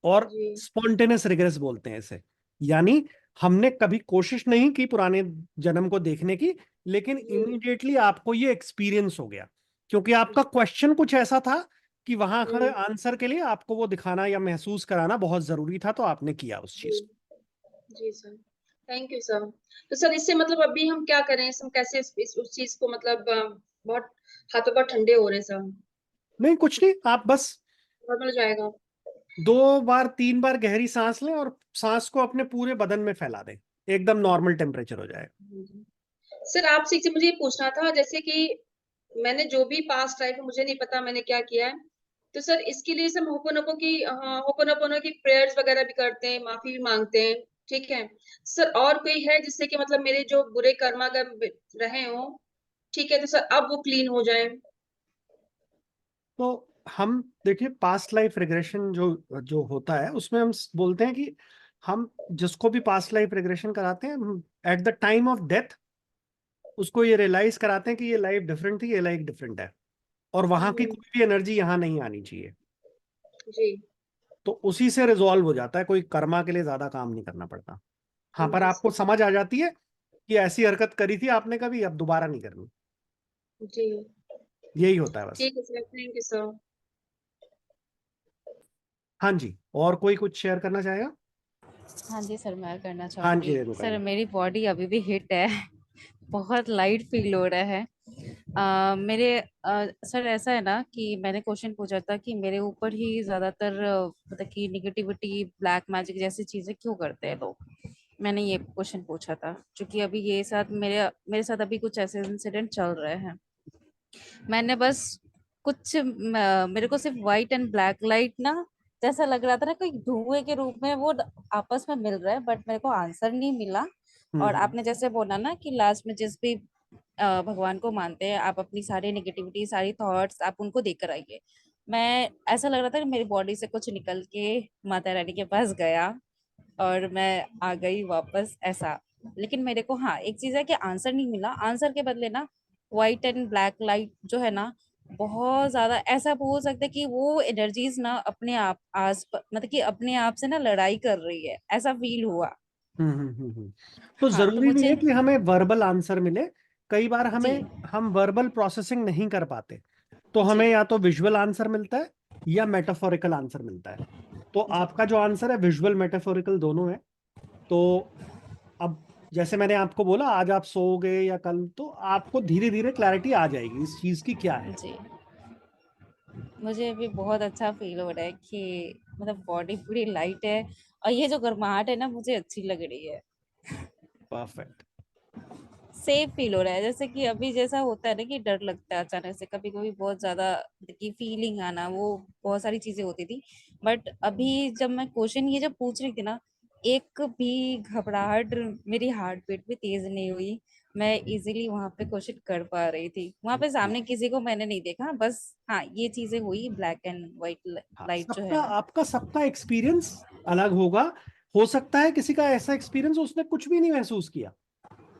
और जी स्पॉन्टेनियस रिग्रेस बोलते हैं इसे। यानी हमने कभी कोशिश नहीं की पुराने जन्म को देखने की, लेकिन जी इमीडिएटली आपको ये एक्सपीरियंस हो गया, क्योंकि आपका क्वेश्चन कुछ ऐसा था कि वहां खड़े हम्म, आंसर के लिए आपको वो दिखाना या महसूस कराना बहुत जरूरी था, तो आपने किया उस जी चीज को। जी सर, थैंक यू सर। तो सर इससे मतलब अभी हम क्या करें, हम कैसे उस चीज को मतलब बहुत हाथों पर ठंडे हो रहे हैं सर, नहीं, कुछ नहीं, आप बस नॉर्मल जाएगा। 2 बार 3 बार गहरी सांस लें और सांस को अपने पूरे बदन में फैला दें, एकदम नॉर्मल टेम्परेचर हो जाएगा। सर आपसे मुझे ये पूछना था, जैसे कि मैंने जो भी पास्ट लाइफ में, मुझे नहीं पता मैंने क्या किया है, तो सर इसके लिए सब होपोनोपोनो की प्रेयर्स वगैरह भी करते हैं, माफी भी मांगते हैं, ठीक है सर, और कोई है जिससे कि मतलब मेरे जो बुरे कर्म अगर रहे हो, ठीक है, तो सर अब वो क्लीन हो जाए। तो हम देखिए, पास्ट लाइफ रिग्रेशन जो जो होता है उसमें हम बोलते हैं कि हम जिसको भी पास्ट लाइफ रिग्रेशन कराते हैं, at the time of death उसको ये रियलाइज कराते हैं कि ये लाइफ डिफरेंट थी, ये लाइफ डिफरेंट है, और वहां की हम्म, कोई भी एनर्जी यहाँ नहीं आनी चाहिए। जी तो उसी से रिजॉल्व हो जाता है, कोई कर्मा के लिए ज्यादा काम नहीं करना पड़ता। हाँ, पर जी आपको समझ आ जाती है कि ऐसी हरकत करी थी आपने कभी, अब दोबारा नहीं करनी। जी यही होता है बस। ठीक है सर, थैंक यू सर। हाँ जी, और कोई कुछ शेयर करना चाहेगा? हाँ जी सर, मैं करना हाँ जी, चाहूंगी रेणुका सर, जी। मेरी बॉडी अभी भी हिट है। बहुत लाइट फील हो रहा है। मेरे सर ऐसा है ना कि मैंने क्वेश्चन पूछा था कि मेरे ऊपर ही ज्यादातर मतलब कि निगेटिविटी, ब्लैक मैजिक जैसी चीजें क्यों करते हैं लोग। मैंने ये क्वेश्चन पूछा था क्योंकि अभी ये साथ मेरे मेरे साथ अभी कुछ ऐसे इंसिडेंट चल रहे हैं। मैंने बस कुछ मेरे को सिर्फ व्हाइट एंड ब्लैक लाइट ना जैसा लग रहा था ना, कोई धुएं के रूप में वो आपस में मिल रहा है, बट मेरे को आंसर नहीं मिला। और हम्म। आपने जैसे बोला ना कि लास्ट में जिस भी भगवान को मानते हैं आप, अपनी सारी नेगेटिविटी, सारी थॉट्स आप उनको देकर आइए। मैं ऐसा लग रहा था कि मेरी बॉडी से कुछ निकल के माता रानी के पास गया और मैं आ गई वापस ऐसा। लेकिन मेरे को हाँ एक चीज है कि आंसर नहीं मिला। आंसर के बदले ना व्हाइट एंड ब्लैक लाइट जो है ना, बहुत ज्यादा ऐसा बोल सकते हैं कि वो एनर्जीज ना अपने आप मतलब कि अपने आप से ना लड़ाई कर रही है, ऐसा फील हुआ। तो हाँ, तो जरूरी नहीं मुझे है कि हमें वर्बल आंसर मिले। कई बार जी, हम वर्बल प्रोसेसिंग नहीं कर पाते, तो जी, हमें या तो विजुअल आंसर मिलता है या मेटाफोरिकल आंसर मिलता है। तो जी, आपका जो आंसर है विजुअल मेटाफोरिकल दोनों है। तो अब जैसे मैंने आपको बोला, आज आप सोओगे या कल, तो आपको धीरे धीरे क्लैरिटी आ जाएगी इस चीज की क्या है। जी। मुझे भी बहुत अच्छा फील हो रहा है कि मतलब बॉडी पूरी लाइट है, और ये जो गर्माहट है ना मुझे अच्छी लग रही है। परफेक्ट। सेफ फील हो रहा है, जैसे कि अभी जैसा होता है ना कि डर लगता है अचानक से, कभी कभी बहुत ज्यादा की फीलिंग आना, वो बहुत सारी चीजें होती थी। बट अभी जब मैं क्वेश्चन ये जब पूछ रही थी ना, एक भी घबराहट, मेरी हार्ट बीट भी तेज नहीं हुई। मैं इजीली वहां पे क्वेश्चन कर पा रही थी, वहां पे सामने किसी को मैंने नहीं देखा बस। हाँ, ये चीजें हुई, ब्लैक एंड व्हाइट हाँ, लाइट जो है सबका ना। आपका सबका एक्सपीरियंस अलग होगा। हो सकता है किसी का ऐसा एक्सपीरियंस उसने कुछ भी नहीं महसूस किया,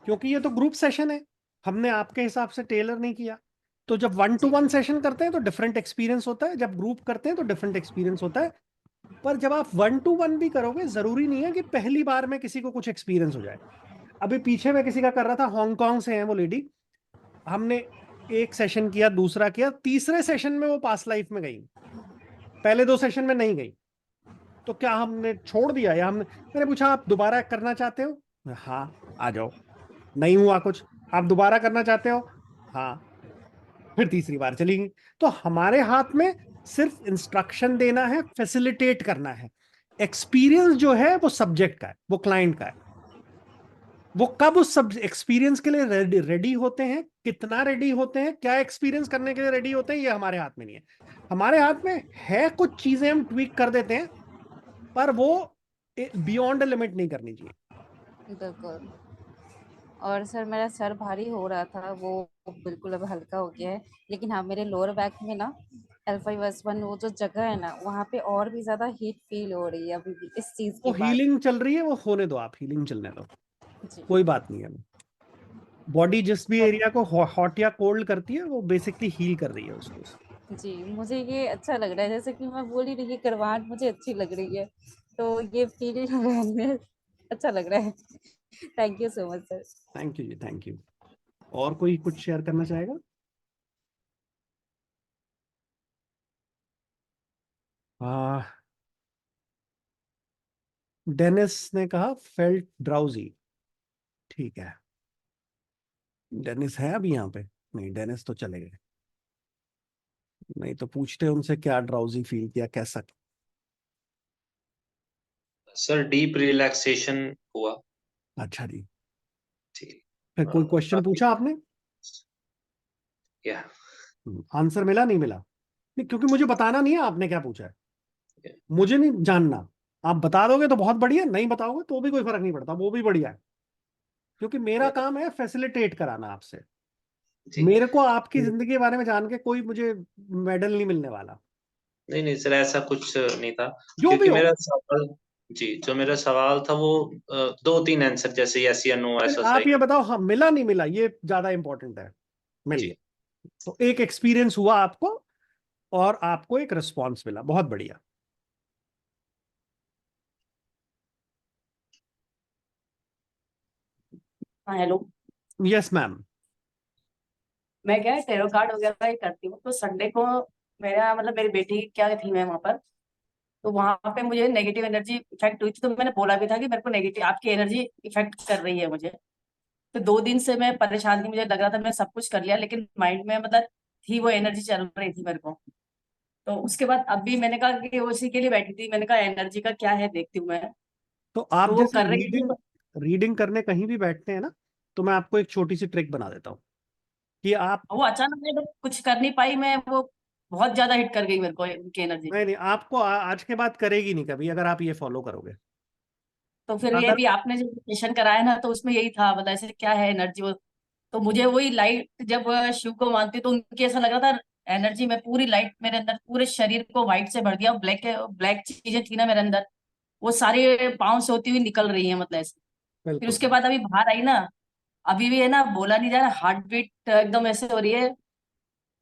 क्योंकि ये तो ग्रुप सेशन है, हमने आपके हिसाब से टेलर नहीं किया। तो जब 1-to-1 सेशन करते हैं तो डिफरेंट एक्सपीरियंस होता है, जब ग्रुप करते हैं तो डिफरेंट एक्सपीरियंस होता है। पर जब आप 1-to-1 भी करोगे, जरूरी नहीं है कि पहली बार में किसी को कुछ एक्सपीरियंस हो जाए। अभी पीछे में किसी का कर रहा था, हांगकांग से है वो लेडी। हमने एक सेशन किया, दूसरा किया, तीसरे सेशन में वो पास्ट लाइफ में गई, पहले 2 सेशन में नहीं गई। तो क्या हमने छोड़ दिया, या हमने, मैंने पूछा आप दोबारा करना चाहते हो? हाँ, आ जाओ। नहीं हुआ कुछ, आप दोबारा करना चाहते हो? हाँ। फिर तीसरी बार चली गई। तो हमारे हाथ में सिर्फ इंस्ट्रक्शन देना है, फैसिलिटेट करना है। एक्सपीरियंस जो है वो सब्जेक्ट का है, वो क्लाइंट का है। वो कब उस सब एक्सपीरियंस के लिए रेडी रेडी होते हैं, कितना रेडी होते हैं, क्या एक्सपीरियंस करने के लिए रेडी होते हैं, ये हमारे हाथ में नहीं है। हमारे हाथ में है कुछ चीजें हम ट्वीक कर देते हैं, पर वो बियॉन्ड लिमिट नहीं करनी चाहिए। बिल्कुल। और सर, मेरा सर भारी हो रहा था, वो बिल्कुल अब हल्का हो गया है। लेकिन हाँ, मेरे लोअर बैक में ना L5S1 वो जो जगह है ना, वहाँ पे और भी ज्यादा हीट फील हो रही है अभी भी इस चीज वो के बाद। हीलिंग चल रही है, वो होने दो, आप हीलिंग चलने दो, जी। कोई बात नहीं है। बॉडी जिस भी एरिया को हॉट या कोल्ड करती है, वो बेसिकली हील कर रही है उसको। जी, मुझे ये अच्छा लग रहा है, जैसे कि मैं बोल ही रही, ये करवाहट मुझे अच्छी लग रही है, तो ये फील में अच्छा लग रहा है। Thank you so much sir. Thank you ji, thank you. और कोई कुछ शेयर करना चाहेगा? आ, डेनिस ने कहा फेल्ट ड्राउजी। ठीक है, डेनिस है अभी यहाँ पे? नहीं, डेनिस तो चले गए। नहीं तो पूछते हैं उनसे क्या ड्राउजी फील किया, कैसा। सर डीप रिलैक्सेशन हुआ। अच्छा जी। जी। फिर कोई क्वेश्चन काफी। पूछा आपने? या आंसर मिला नहीं मिला? नहीं, क्योंकि मुझे बताना नहीं है आपने क्या पूछा है, मुझे नहीं जानना। आप बता दोगे तो बहुत बढ़िया, नहीं बताओगे तो भी कोई फर्क नहीं पड़ता, वो भी बढ़िया है। क्योंकि मेरा काम है फैसिलिटेट कराना आपसे। जी। मेरे को आपकी जिंदगी के बारे में जान के कोई मुझे मेडल नहीं मिलने वाला, नहीं नहीं सर, ऐसा कुछ नहीं था। जो भी क्योंकि हो। मेरा सवाल, जी, जो मेरा सवाल था वो 2-3 आंसर, जैसे यस या नो, फिर ऐसा आप सही। ये बताओ, हाँ मिला नहीं मिला, ये ज्यादा इंपॉर्टेंट है। मिल जी। गया, तो एक एक्सपीरियंस हुआ आपको, और आपको एक रिस्पॉन्स मिला, बहुत बढ़िया। हाँ हेलो। Yes ma'am. मैं क्या है, टैरो कार्ड वगैरह ही करती हूँ, तो संडे को मेरा मतलब मेरी बेटी की क्या थी, मैं वहाँ पर, तो वहां पे मुझे नेगेटिव एनर्जी इफेक्ट हुई थी, तो मैंने बोला भी था कि मेरे को नेगेटिव आपकी एनर्जी इफेक्ट कर रही है मुझे। तो 2 दिन से मैं परेशान थी, मुझे लग रहा था मैं सब कुछ कर लिया, लेकिन माइंड में मतलब थी वो एनर्जी चल रही थी मेरे को। तो उसके बाद अभी मैंने कहा कि उसी के लिए बैठी थी, मैंने कहा एनर्जी का क्या है देखती हूँ मैं। तो आप तो वो जैसे कर रही थी। रीडिंग रीडिंग करने कहीं भी बैठते हैं ना, तो मैं आपको एक छोटी सी ट्रिक बना देता हूँ कि आप, वो अचानक मैं तो कुछ कर नहीं पाई, मैं वो बहुत ज्यादा हिट कर गई मेरे को उनकी एनर्जी। नहीं नहीं, आपको आज के बाद करेगी नहीं कभी, अगर आप ये फॉलो करोगे। तो फिर ये अगर, भी आपने जो सेशन कराया ना, तो उसमें यही था, मतलब ऐसे क्या है एनर्जी वो। तो मुझे वही लाइट, जब शिव को मानती तो उनकी ऐसा लग रहा था एनर्जी में पूरी लाइट मेरे अंदर, पूरे शरीर को व्हाइट से भर दिया, ब्लैक ब्लैक चीजें थी ना मेरे अंदर, वो सारी पाँव से होती हुई निकल रही है, मतलब ऐसे। फिर बिल्कुल। उसके बाद अभी बाहर आई ना, अभी भी है ना, बोला नहीं जा रहा, हार्ट बीट एकदम ऐसे हो रही है,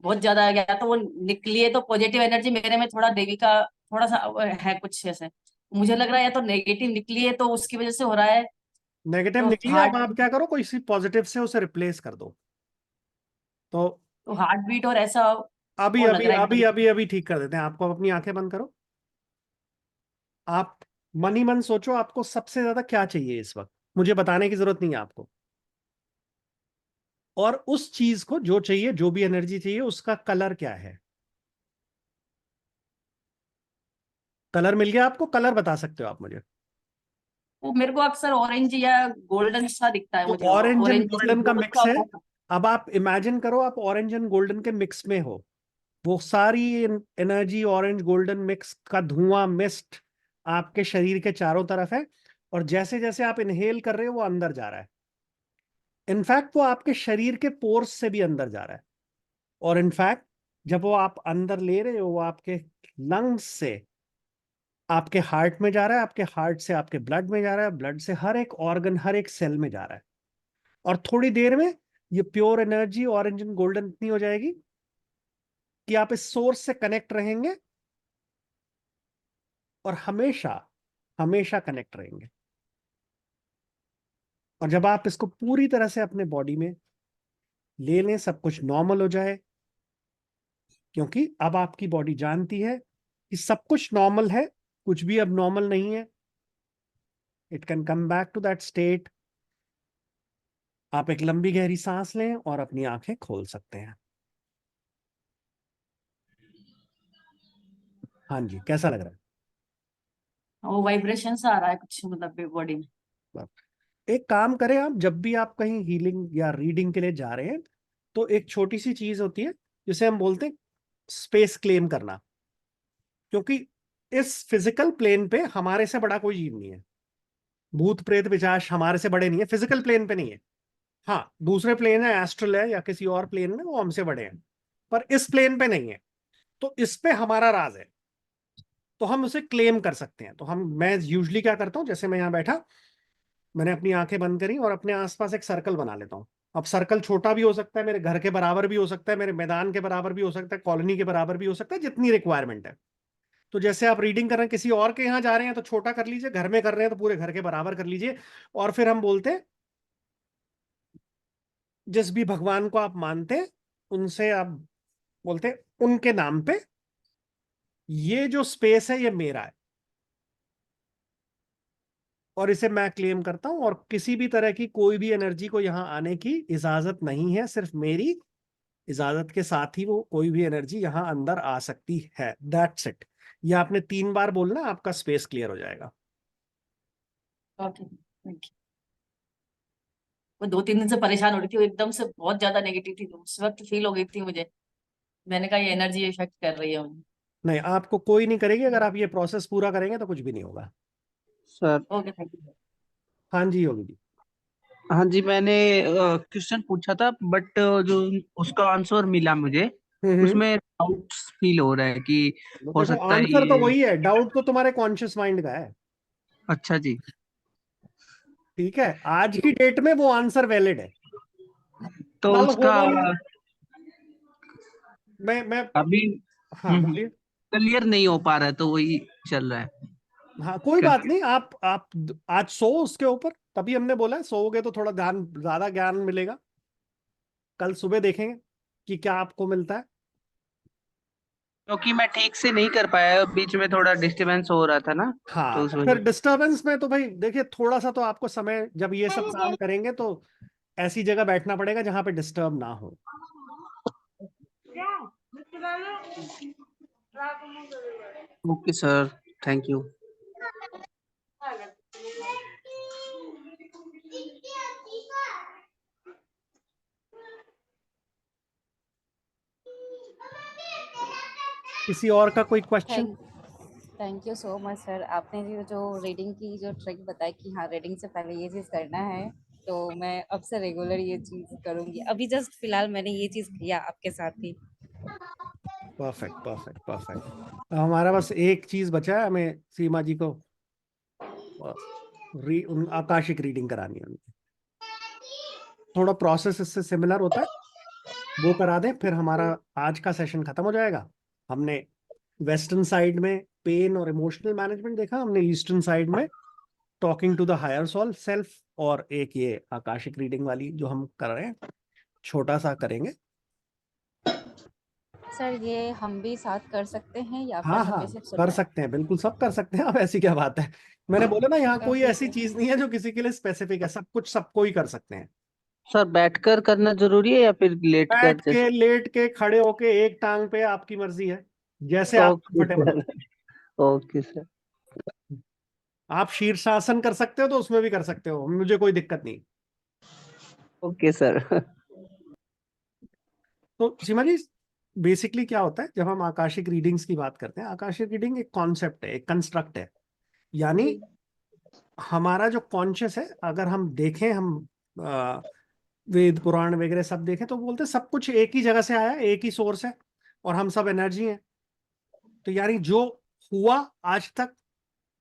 बहुत ज्यादा आ गया, तो वो निकली है, तो पॉजिटिव एनर्जी मेरे में थोड़ा देवी का थोड़ा सा है कुछ ऐसे। मुझे लग रहा है या तो नेगेटिव निकली है तो उसकी वजह से हो रहा है, नेगेटिव तो निकली, अब आप क्या करो, कोई सी पॉजिटिव से उसे रिप्लेस कर दो। तो हार्ट बीट और ऐसा अभी वो लग अभी रहा है अभी एकदम। अभी अभी ठीक कर देते हैं आपको। अपनी आंखें बंद करो। आप मन ही मन सोचो आपको सबसे ज्यादा क्या चाहिए इस वक्त। मुझे बताने की जरूरत नहीं है आपको। और उस चीज को जो चाहिए, जो भी एनर्जी चाहिए, उसका कलर क्या है। कलर मिल गया आपको? कलर बता सकते हो आप मुझे? वो मेरे को अक्सर ऑरेंज या गोल्डन सा दिखता है तो मुझे, ऑरेंज एंड ऑरेंज जैसे गोल्डन का दूध मिक्स है। वो। अब आप इमेजिन करो आप ऑरेंज एंड गोल्डन के मिक्स में हो। वो सारी एनर्जी ऑरेंज गोल्डन मिक्स का धुआं, मिस्ट आपके शरीर के चारों तरफ है। और जैसे जैसे आप इनहेल कर रहे हो वो अंदर जा रहा है। इनफैक्ट वो आपके शरीर के पोर्स से भी अंदर जा रहा है। और इनफैक्ट जब वो आप अंदर ले रहे हो, वो आपके लंग्स से आपके हार्ट में जा रहा है, आपके हार्ट से आपके ब्लड में जा रहा है, ब्लड से हर एक ऑर्गन, हर एक सेल में जा रहा है। और थोड़ी देर में ये pure energy orange and golden इतनी हो जाएगी कि आप इस सोर्स से कनेक्ट रहेंगे और हमेशा हमेशा कनेक्ट रहेंगे। और जब आप इसको पूरी तरह से अपने बॉडी में ले लें, सब कुछ नॉर्मल हो जाए, क्योंकि अब आपकी बॉडी जानती है कि सब कुछ नॉर्मल है, कुछ भी अब नॉर्मल नहीं है। It can come back to that state. आप एक लंबी गहरी सांस लें और अपनी आंखें खोल सकते हैं। हाँ जी, कैसा लग रहा वो वाइब्रेशन सा आ रहा है कुछ, मतलब बॉडी में। है? एक काम करें, आप जब भी आप कहीं हीलिंग या रीडिंग के लिए जा रहे हैं, तो एक छोटी सी चीज होती है जिसे हम बोलते हैं स्पेस क्लेम करना। क्योंकि इस फिजिकल प्लेन पे हमारे से बड़ा कोई जीव नहीं है। भूत प्रेत पिशाच हमारे से बड़े नहीं है, फिजिकल प्लेन पे नहीं है। हाँ, दूसरे प्लेन है, एस्ट्रल है या किसी और प्लेन में, वो हमसे बड़े हैं। पर इस प्लेन पे नहीं है। तो इस पे हमारा राज है। तो हम उसे क्लेम कर सकते हैं। तो मैं यूजली क्या करता हूँ, जैसे मैं यहाँ बैठा, मैंने अपनी आंखें बंद करी और अपने आसपास एक सर्कल बना लेता हूँ। अब सर्कल छोटा भी हो सकता है, मेरे घर के बराबर भी हो सकता है, मेरे मैदान के बराबर भी हो सकता है, कॉलोनी के बराबर भी हो सकता है, जितनी रिक्वायरमेंट है। तो जैसे आप रीडिंग कर रहे हैं, किसी और के यहाँ जा रहे हैं तो छोटा कर लीजिए, घर में कर रहे हैं तो पूरे घर के बराबर कर लीजिए। और फिर हम बोलते हैं, जिस भी भगवान को आप मानते हैं उनसे आप बोलते हैं, उनके नाम पे ये जो स्पेस है ये मेरा है और इसे मैं क्लेम करता हूं। और किसी भी तरह की कोई भी एनर्जी को यहां आने की इजाजत नहीं है, सिर्फ मेरी इजाजत के साथ ही वो कोई भी एनर्जी यहां अंदर आ सकती है। That's it. ये आपने 3 बार बोलना, आपका स्पेस क्लियर हो जाएगा। Okay, thank you. वो 2-3 दिन से परेशान हो रही थी, वो एकदम से बहुत ज्यादा नेगेटिव थी, तो उस वक्त फील हो गई थी मुझे। मैंने कहा ये एनर्जी इफेक्ट कर रही है मुझे। नहीं, आपको कोई नहीं करेगी। अगर आप ये प्रोसेस पूरा करेंगे तो कुछ भी नहीं होगा। सर। Okay, thank you. हाँ जी, योगी जी। हाँ जी, मैंने क्वेश्चन पूछा था, बट जो उसका आंसर मिला मुझे, हम्म। उसमें डाउट्स फील हो रहा है कि हो देखो, सकता है आंसर तो ये। वही है, डाउट तो तुम्हारे कॉन्शियस माइंड का है। अच्छा जी। ठीक है, आज की डेट में वो आंसर वैलिड है। तो कल उसका होगा नहीं। मैं अभी हाँ, बोलिए। क्लियर नहीं हो पा रहा है, तो वही चल रहा है। हाँ, कोई बात Clear- नहीं। आप आज सो उसके ऊपर, तभी हमने बोला है सोओगे तो थोड़ा ध्यान, ज्यादा ज्ञान मिलेगा। कल सुबह देखेंगे कि क्या आपको मिलता है। क्योंकि मैं ठीक से नहीं कर पाया, बीच में थोड़ा डिस्टरबेंस हो रहा था ना, तो हाँ, उस तो फिर वजह डिस्टरबेंस में तो भाई देखिए, थोड़ा सा तो आपको समय, जब ये सब काम करेंगे तो ऐसी जगह बैठना पड़ेगा जहां पे डिस्टर्ब ना हो। Okay sir, thank you. किसी और का कोई question? Thank thank you so much sir. आपने जो रीडिंग की जो ट्रिक बताई कि हाँ रीडिंग से पहले ये चीज़ करना है, तो मैं अब से रेगुलर ये चीज़ करूँगी। अभी जस्ट फिलहाल मैंने ये चीज़ किया आपके साथ ही। Perfect, perfect, perfect. हमारा बस एक चीज बचा है, हमें सीमा जी को आकाशिक रीडिंग करानी है उनकी। थोड़ा प्रोसेस इससे सिमिलर होता है, वो करा दें, फिर हमारा आज का सेशन खत्म हो जाएगा। हमने वेस्टर्न साइड में पेन और इमोशनल मैनेजमेंट देखा, हमने ईस्टर्न साइड में talking to the higher soul self और एक ये आकाशिक रीडिंग वाली जो हम कर रहे हैं, छोटा सा करेंगे। सर ये हम भी साथ कर सकते हैं या फिर हाँ हमें हाँ, सिर्फ कर सुनना है? सकते हैं, बिल्कुल सब कर सकते हैं। अब ऐसी क्या बात है, मैंने बोला ना यहाँ कोई ठीक ऐसी है। चीज नहीं है जो किसी के लिए स्पेसिफिक है, सब कुछ सबको ही कर सकते हैं। सर बैठकर करना जरूरी है या फिर लेट कर बैठ के, जैसे? लेट के, खड़े होके, एक टांग पे, आपकी मर्जी है, जैसे आप ओके कंफर्टेबल हो। सर। Okay sir. आप शीर्षासन कर सकते हो तो उसमें भी कर सकते हो, मुझे कोई दिक्कत नहीं। Okay sir. तो सीमा जी, बेसिकली क्या होता है जब हम आकाशिक रीडिंग्स की बात करते हैं, आकाशिक रीडिंग एक कॉन्सेप्ट है, एक कंस्ट्रक्ट है। यानी जी हमारा जो कॉन्शियस है, अगर हम देखें, हम अ, वेद पुराण वगैरह सब देखें तो बोलते हैं सब कुछ एक ही जगह से आया है, एक ही सोर्स है, और हम सब एनर्जी हैं। तो यानी जो हुआ आज तक,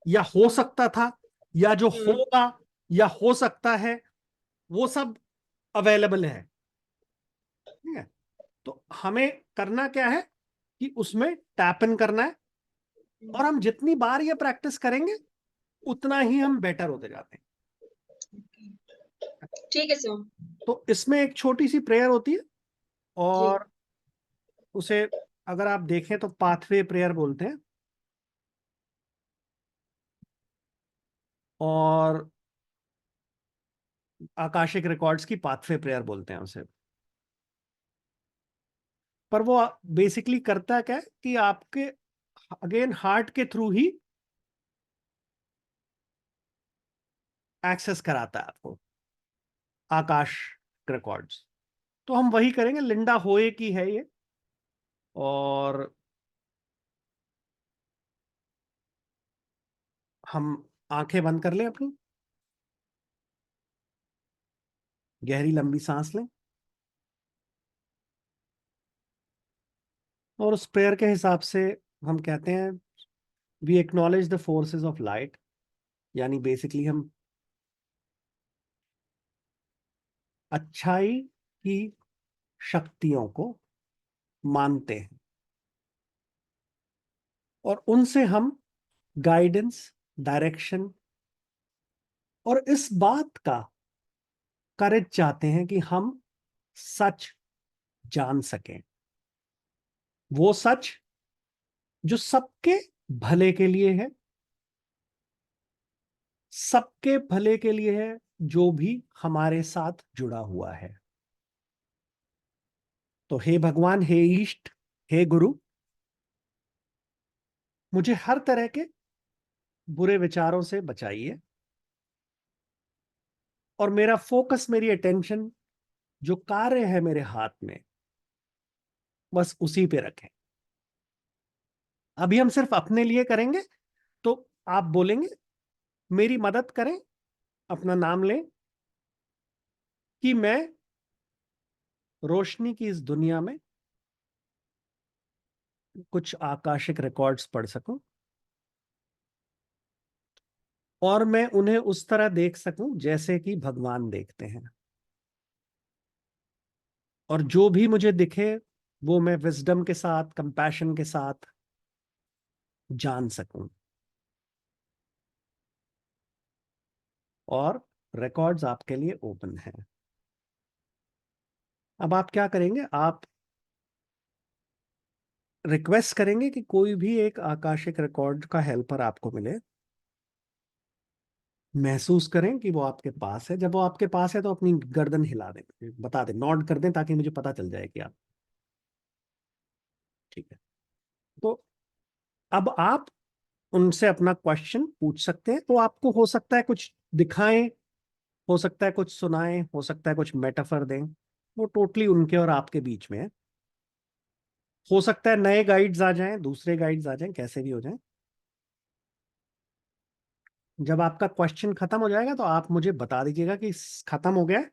या हो सकता था, या जो हम्म होगा, या हो सकता है, वो सब अवेलेबल है। ठीक है। तो हमें करना क्या है कि उसमें टैप इन करना है, और हम जितनी बार ये प्रैक्टिस करेंगे उतना ही हम बेटर होते जाते हैं। ठीक है सर। तो इसमें एक छोटी सी प्रेयर होती है, जी और उसे अगर आप देखें तो पाथवे प्रेयर बोलते हैं, और आकाशिक रिकॉर्ड्स की पाथवे प्रेयर बोलते हैं उसे। पर वो बेसिकली करता क्या है कि आपके अगेन हार्ट के थ्रू ही एक्सेस कराता है आपको आकाश रिकॉर्ड्स। तो हम वही करेंगे, लिंडा होए की है ये। और हम आंखें बंद कर लें अपनी, गहरी लंबी सांस लें, और उस प्रेयर के हिसाब से हम कहते हैं, we acknowledge the forces of light. यानी बेसिकली हम अच्छाई की शक्तियों को मानते हैं, और उनसे हम गाइडेंस, डायरेक्शन, और इस बात का करेज चाहते हैं कि हम सच जान सकें, वो सच जो सबके भले के लिए है, सबके भले के लिए है, जो भी हमारे साथ जुड़ा हुआ है। तो हे भगवान, हे ईष्ट, हे गुरु, मुझे हर तरह के बुरे विचारों से बचाइए, और मेरा फोकस, मेरी अटेंशन, जो कार्य है मेरे हाथ में, बस उसी पे रखें। अभी हम सिर्फ अपने लिए करेंगे। तो आप बोलेंगे, मेरी मदद करें, अपना नाम लें, कि मैं रोशनी की इस दुनिया में कुछ आकाशिक रिकॉर्ड्स पढ़ सकूं, और मैं उन्हें उस तरह देख सकूं जैसे कि भगवान देखते हैं, और जो भी मुझे दिखे वो मैं विजडम के साथ, कंपैशन के साथ जान सकूं। और रिकॉर्ड्स आपके लिए ओपन हैं। अब आप क्या करेंगे, आप रिक्वेस्ट करेंगे कि कोई भी एक आकाशिक रिकॉर्ड का हेल्पर आपको मिले। महसूस करें कि वो आपके पास है। जब वो आपके पास है तो अपनी गर्दन हिला दें, बता दें, नॉड कर दें, ताकि मुझे पता चल जाए कि आप ठीक है। तो अब आप उनसे अपना क्वेश्चन पूछ सकते हैं। तो आपको हो सकता है कुछ दिखाएं, हो सकता है कुछ सुनाएं, हो सकता है कुछ मेटाफर दें, वो टोटली उनके और आपके बीच में है। हो सकता है नए गाइड्स आ जाएं, दूसरे गाइड्स आ जाएं, कैसे भी हो जाएं। जब आपका क्वेश्चन खत्म हो जाएगा तो आप मुझे बता दीजिएगा कि खत्म हो गया है।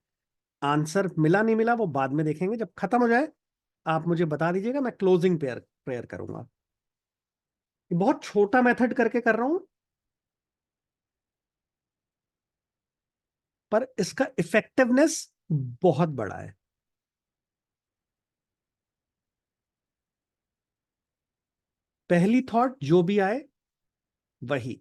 आंसर मिला नहीं मिला वो बाद में देखेंगे। जब खत्म हो जाए आप मुझे बता दीजिएगा, मैं क्लोजिंग प्रेयर प्रेयर करूंगा। ये बहुत छोटा मेथड करके कर रहा हूं, पर इसका इफेक्टिवनेस बहुत बड़ा है। पहली थॉट जो भी आए वही,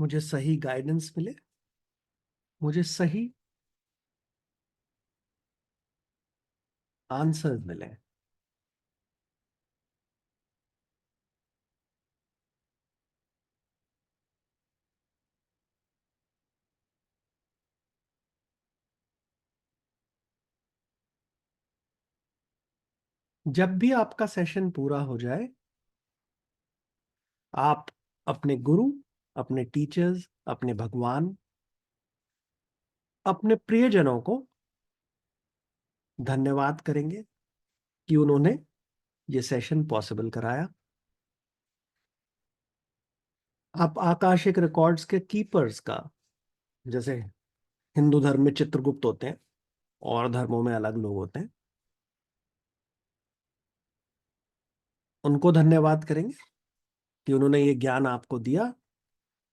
मुझे सही गाइडेंस मिले, मुझे सही आंसर मिले। जब भी आपका सेशन पूरा हो जाए, आप अपने गुरु, अपने टीचर्स, अपने भगवान, अपने प्रियजनों को धन्यवाद करेंगे कि उन्होंने ये सेशन पॉसिबल कराया। आप आकाशिक रिकॉर्ड्स के कीपर्स का, जैसे हिंदू धर्म में चित्रगुप्त होते हैं और धर्मों में अलग लोग होते हैं, उनको धन्यवाद करेंगे कि उन्होंने ये ज्ञान आपको दिया।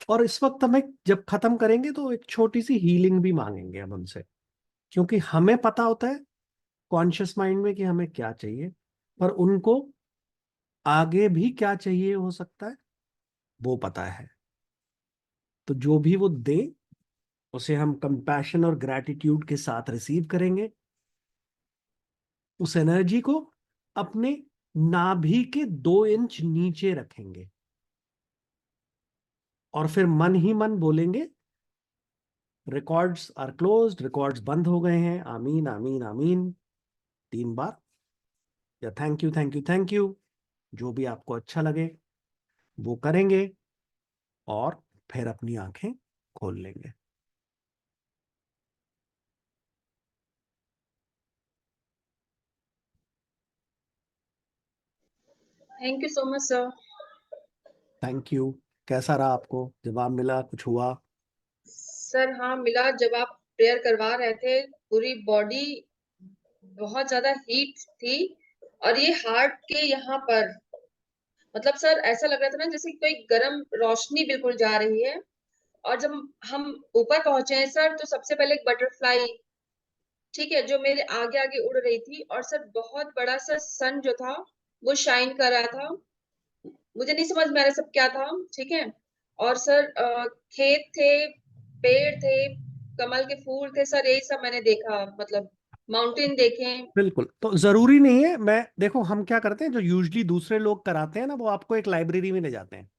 और इस वक्त हमें जब खत्म करेंगे तो एक छोटी सी हीलिंग भी मांगेंगे हम उनसे, क्योंकि हमें पता होता है कॉन्शियस माइंड में कि हमें क्या चाहिए, पर उनको आगे भी क्या चाहिए हो सकता है वो पता है। तो जो भी वो दे उसे हम कंपैशन और ग्रैटिट्यूड के साथ रिसीव करेंगे। उस एनर्जी को अपने नाभि के 2 इंच नीचे रखेंगे और फिर मन ही मन बोलेंगे, रिकॉर्ड्स आर क्लोज्ड, रिकॉर्ड्स बंद हो गए हैं, आमीन आमीन आमीन 3 बार, या thank you thank you thank you, जो भी आपको अच्छा लगे वो करेंगे और फिर अपनी आंखें खोल लेंगे। Thank you so much sir. Thank you. कैसा रहा आपको, जवाब मिला, कुछ हुआ? सर हाँ मिला, जब आप प्रेयर करवा रहे थे पूरी बॉडी बहुत ज्यादा हीट थी, और ये हार्ट के यहाँ पर मतलब सर ऐसा लग रहा था ना जैसे कोई गर्म रोशनी बिल्कुल जा रही है। और जब हम ऊपर पहुंचे हैं सर, तो सबसे पहले एक बटरफ्लाई, ठीक है, जो मेरे आगे आगे उड़ रही थी, और सर बहुत बड़ा सा सन जो था वो शाइन कर रहा था। मुझे नहीं समझ में आ रहा सब क्या था, ठीक है। और सर खेत थे, पेड़ थे, कमल के फूल थे सर, यही सब मैंने देखा, मतलब माउंटेन देखे। बिल्कुल, तो जरूरी नहीं है। मैं देखो, हम क्या करते हैं, जो यूजली दूसरे लोग कराते हैं ना, वो आपको एक लाइब्रेरी में ले जाते हैं।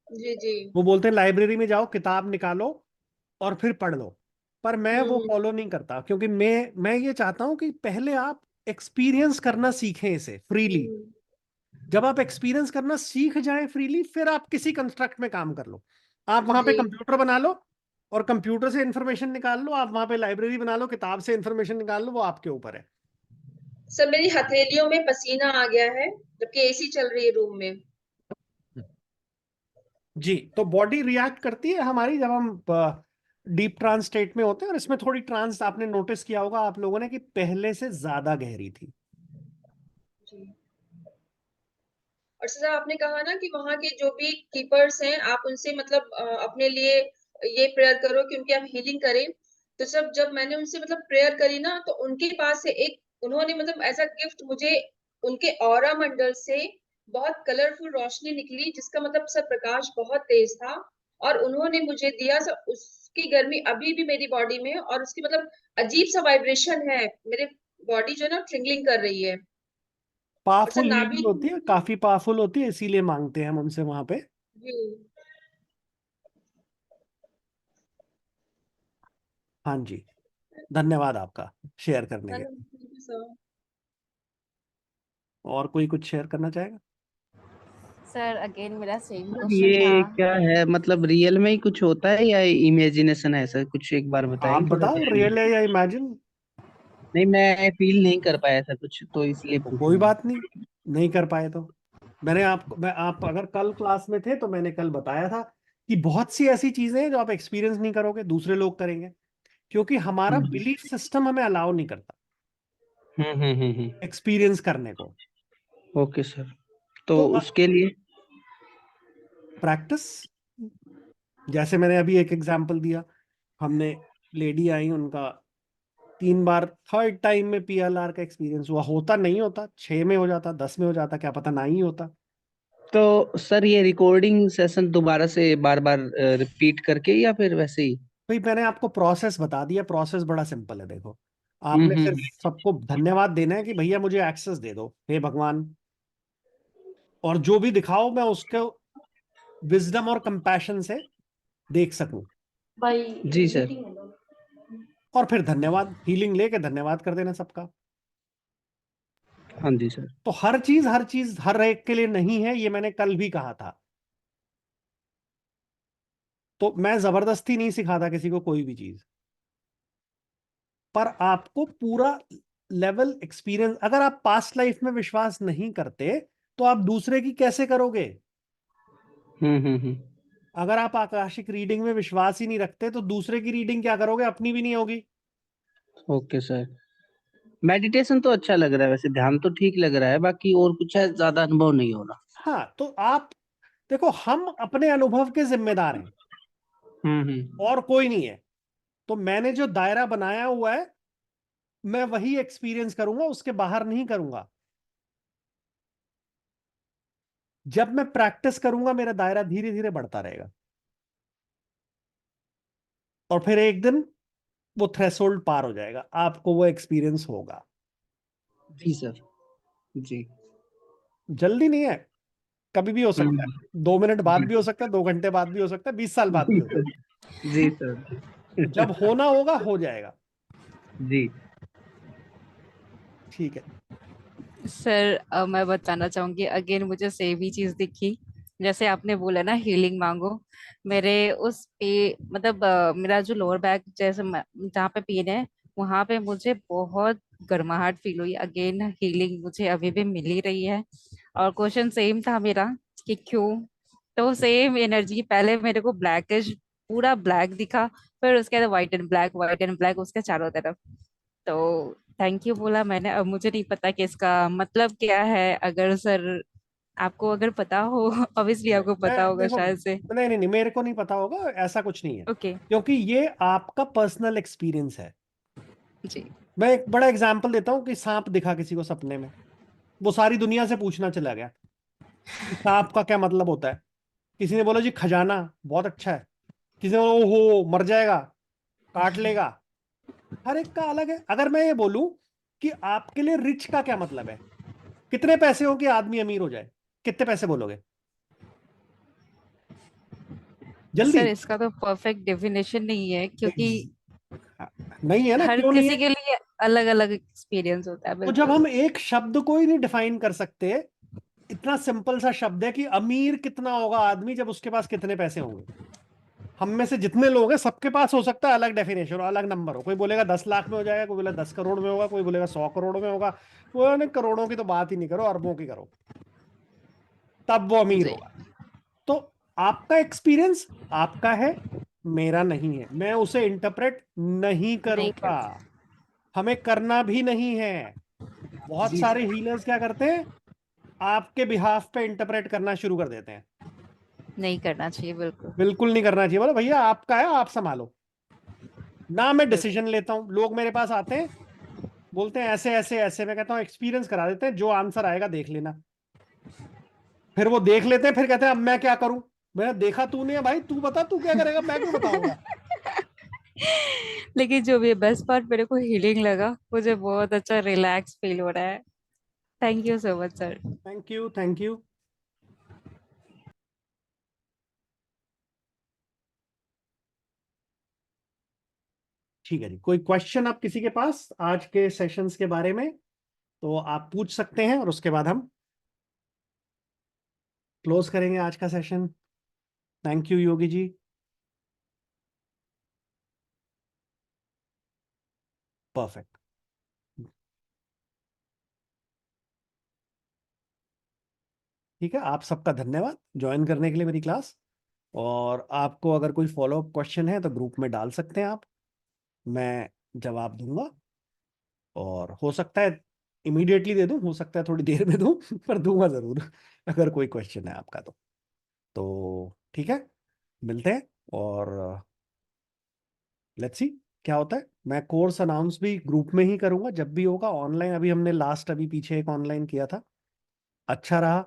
जी जी। वो बोलते हैं लाइब्रेरी में जाओ, किताब निकालो और फिर पढ़ लो। पर मैं वो हम्म। फॉलो नहीं करता, क्योंकि मैं ये चाहता हूं कि पहले आप एक्सपीरियंस करना सीखें इसे फ्रीली। हम्म। जब आप एक्सपीरियंस करना सीख जाएं फ्रीली, फिर आप किसी कंस्ट्रक्ट में काम कर लो। आप वहां पे जी कंप्यूटर बना लो और कंप्यूटर से इंफॉर्मेशन निकाल लो, आप वहां पे लाइब्रेरी बना लो, किताब से इंफॉर्मेशन निकाल लो, वो आपके ऊपर है। सर, मेरी हथेलियों में पसीना आ गया है जबकि एसी चल रही है रूम में। जी, तो बॉडी रिएक्ट करती है हमारी जब हम डीप ट्रांस स्टेट में होते हैं। और इसमें थोड़ी ट्रांस आपने नोटिस किया होगा आप लोगों ने कि पहले से ज्यादा गहरी थी। जी। और सर आपने कहा ना कि वहाँ के जो भी कीपर्स हैं आप उनसे मतलब अपने लिए ये प्रेयर करो कि उनकी आप हीलिंग करें। तो सर जब मैंने उनसे मतलब प्रेयर करी ना, तो उनके पास से एक उन्होंने मतलब ऐसा गिफ्ट मुझे, उनके ऑरा मंडल से बहुत कलरफुल रोशनी निकली, जिसका मतलब सर प्रकाश बहुत तेज था, और उन्होंने मुझे दिया सर। उसकी गर्मी अभी भी मेरी बॉडी में है, और उसकी मतलब अजीब सा वाइब्रेशन है, मेरे बॉडी जो है ना ट्रिंगलिंग कर रही है। और सर पावरफुल नाभि, हीलिंग होती है, काफी पावरफुल होती है, इसीलिए मांगते हैं हम उनसे वहां पे। जी हाँ जी, धन्यवाद आपका शेयर करने के लिए। Thank you sir. और कोई कुछ शेयर करना चाहेगा? सर अगेन मेरा सेम सर क्वेश्चन था। ये क्या है, मतलब रियल में ही कुछ होता है या इमेजिनेशन है? सर कुछ एक बार आप बताएंगे थोड़ा बताओ, क्लियर। रियल है या इमेजिन? नहीं, मैं फील नहीं कर पाया ऐसा कुछ, तो इसलिए तो पूछ कोई रहा हूँ। बात नहीं, नहीं कर पाए तो मैं आप अगर कल क्लास में थे तो मैंने कल बताया था कि बहुत सी ऐसी चीजें हैं जो आप एक्सपीरियंस नहीं करोगे, दूसरे लोग करेंगे, क्योंकि हमारा हम्म बिलीफ सिस्टम हमें अलाउ नहीं करता हम्म। एक्सपीरियंस करने को। ओके सर, तो तो उसके लिए। प्रैक्टिस, जैसे मैंने अभी एक एग्जांपल दिया, हमने लेडी आई, उनका 3 बार, थर्ड टाइम में पीएलआर का एक्सपीरियंस हुआ। होता नहीं होता, 6 में हो जाता, 10 में हो जाता, क्या पता ना ही होता। तो सर ये रिकॉर्डिंग सेशन दोबारा से बार बार रिपीट करके या फिर वैसे ही? भाई मैंने आपको प्रोसेस बता दिया, प्रोसेस बड़ा सिंपल है। देखो, आपने सिर्फ सबको धन्यवाद देना है कि भैया मुझे एक्सेस दे दो, हे भगवान, और जो भी दिखाओ मैं उसको विजडम और कंपैशन से देख सकूं, जी सर। और फिर धन्यवाद, हीलिंग लेके धन्यवाद कर देना सबका। हाँ जी सर। तो हर चीज हर एक के लिए नहीं है, ये मैंने कल भी कहा था। तो मैं जबरदस्ती नहीं सिखाता किसी को कोई भी चीज, पर आपको पूरा लेवल एक्सपीरियंस, अगर आप पास्ट लाइफ में विश्वास नहीं करते तो आप दूसरे की कैसे करोगे? हम्म। अगर आप आकाशिक रीडिंग में विश्वास ही नहीं रखते तो दूसरे की रीडिंग क्या करोगे? अपनी भी नहीं होगी। Okay sir. मेडिटेशन तो अच्छा लग रहा है वैसे, ध्यान तो ठीक लग रहा है, बाकी और कुछ है ज्यादा अनुभव नहीं हो रहा। हाँ, तो आप देखो, हम अपने अनुभव के जिम्मेदार हैं, हम्म। और कोई नहीं है। तो मैंने जो दायरा बनाया हुआ है मैं वही एक्सपीरियंस करूंगा, उसके बाहर नहीं करूंगा। जब मैं प्रैक्टिस करूंगा मेरा दायरा धीरे धीरे बढ़ता रहेगा, और फिर एक दिन वो थ्रेशोल्ड पार हो जाएगा, आपको वो एक्सपीरियंस होगा। जी सर। जी। जल्दी नहीं है, कभी भी हो सकता हम्म। है, 2 मिनट बाद भी हो सकता है, 2 घंटे बाद भी हो सकता है, 20 साल बाद भी जी हो सर। सकता जी सर। है। जब होना होगा हो जाएगा। जी। ठीक है। सर मैं बताना चाहूंगी अगेन, मुझे सेम ही चीज दिखी। जैसे आपने बोला ना हीलिंग मांगो, मेरे उस पे मतलब मेरा जो लोअर बैक जैसे जहाँ पे पेन है वहां पे मुझे बहुत गर्माहट फील हुई। अगेन हीलिंग मुझे अभी भी मिल ही रही है। और क्वेश्चन सेम था मेरा कि क्यों, तो सेम एनर्जी पहले मेरे को ब्लैकिश पूरा ब्लैक दिखा, फिर उसके बाद व्हाइट एंड ब्लैक उसके चारों तरफ। तो थैंक यू बोला मैंने। अब मुझे नहीं पता कि इसका मतलब क्या है, अगर सर आपको अगर पता हो ऑब्वियसली आपको मैं पता होगा देखो, शायद से। नहीं मेरे को नहीं पता होगा, ऐसा कुछ नहीं है, ओके। क्योंकि ये आपका पर्सनल एक्सपीरियंस है। जी। मैं एक बड़ा एग्जांपल देता हूँ कि सांप दिखा किसी को सपने में, वो सारी दुनिया से पूछना चला गया कि सांप का क्या मतलब होता है। किसी ने बोला जी खजाना, बहुत अच्छा है। किसी ने बोला ओहो मर जाएगा, काट लेगा। हर एक का अलग है। अगर मैं ये बोलूं कि आपके लिए रिच का क्या मतलब है, कितने पैसे हो कि आदमी अमीर हो जाए, कितने पैसे बोलोगे? जल्दी। सर इसका तो परफेक्ट डेफिनेशन नहीं है, क्योंकि नहीं है ना, हर क्यों नहीं किसी है? के लिए अलग अलग एक्सपीरियंस होता है। तो जब बिल्कुल। हम एक शब्द को ही नहीं डिफाइन कर सकते, इतना सिंपल सा शब्द है कि अमीर कितना होगा आदमी जब उसके पास कितने पैसे होंगे। हम में से जितने लोग हैं सबके पास हो सकता है अलग डेफिनेशन और अलग नंबर हो। कोई बोलेगा 10 लाख में हो जाएगा, कोई बोलेगा 10 करोड़ में होगा, कोई बोलेगा 100 करोड़ में होगा। वो नहीं, करोड़ों की तो बात ही नहीं करो, अरबों की करो, तब वो अमीर जी। होगा। तो आपका एक्सपीरियंस आपका है, मेरा नहीं है, मैं उसे इंटरप्रेट नहीं नहीं करूंगा, कर हमें करना भी नहीं है। बहुत जी सारे सर। हीलर्स क्या करते हैं, आपके बिहाफ पे इंटरप्रेट करना शुरू कर देते हैं। नहीं करना चाहिए बिल्कुल। बिल्कुल नहीं करना चाहिए। बोलो भैया आपका है, आप संभालो ना। मैं बिल्कुल। डिसीजन लेता हूँ, लोग मेरे पास आते हैं बोलते हैं ऐसे ऐसे ऐसे, मैं कहता हूँ एक्सपीरियंस करा देते हैं, जो आंसर आएगा देख लेना। फिर वो देख लेते हैं, फिर कहते हैं अब मैं क्या करूं? मैंने देखा तूने है भाई, तू बता तू क्या करेगा, मैं क्यों बताऊंगा? लेकिन जो भी बेस्ट पार्ट मेरे को हीलिंग लगा, मुझे बहुत अच्छा रिलैक्स फील हो रहा है। Thank you so much sir. Thank you, thank you. ठीक है जी, कोई क्वेश्चन आप किसी के पास आज के सेशंस के बारे में तो आप पूछ सकते हैं, और उसके बाद हम क्लोज करेंगे आज का session. Thank you Yogi ji. Perfect. ठीक है, आप सबका धन्यवाद ज्वाइन करने के लिए मेरी क्लास। और आपको अगर कोई फॉलोअप क्वेश्चन है तो ग्रुप में डाल सकते हैं आप, मैं जवाब दूंगा। और हो सकता है इमीडिएटली दे दूं, हो सकता है थोड़ी देर में दूं पर दूंगा जरूर अगर कोई क्वेश्चन है आपका तो ठीक है, मिलते हैं। और लेट्स सी क्या होता है। मैं कोर्स अनाउंस भी ग्रुप में ही करूंगा जब भी होगा ऑनलाइन। अभी हमने लास्ट अभी पीछे एक ऑनलाइन किया था, अच्छा रहा।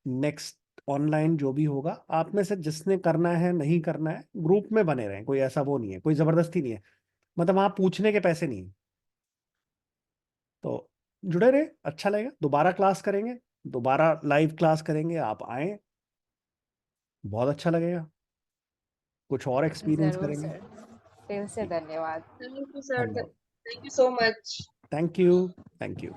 नेक्स्ट ऑनलाइन जो भी होगा, आप में से जिसने करना है नहीं करना है ग्रुप में बने रहें, कोई ऐसा वो नहीं है, कोई जबरदस्ती नहीं है, मतलब वहां पूछने के पैसे नहीं है। तो जुड़े रहे, अच्छा लगेगा। दोबारा क्लास करेंगे, दोबारा लाइव क्लास करेंगे, आप आए, बहुत अच्छा लगेगा, कुछ और एक्सपीरियंस जरूर करेंगे। सर, फिर से ठीक, धन्यवाद। थैंक यू सर, धन्यवाद। Thank you so much. Thank you, thank you.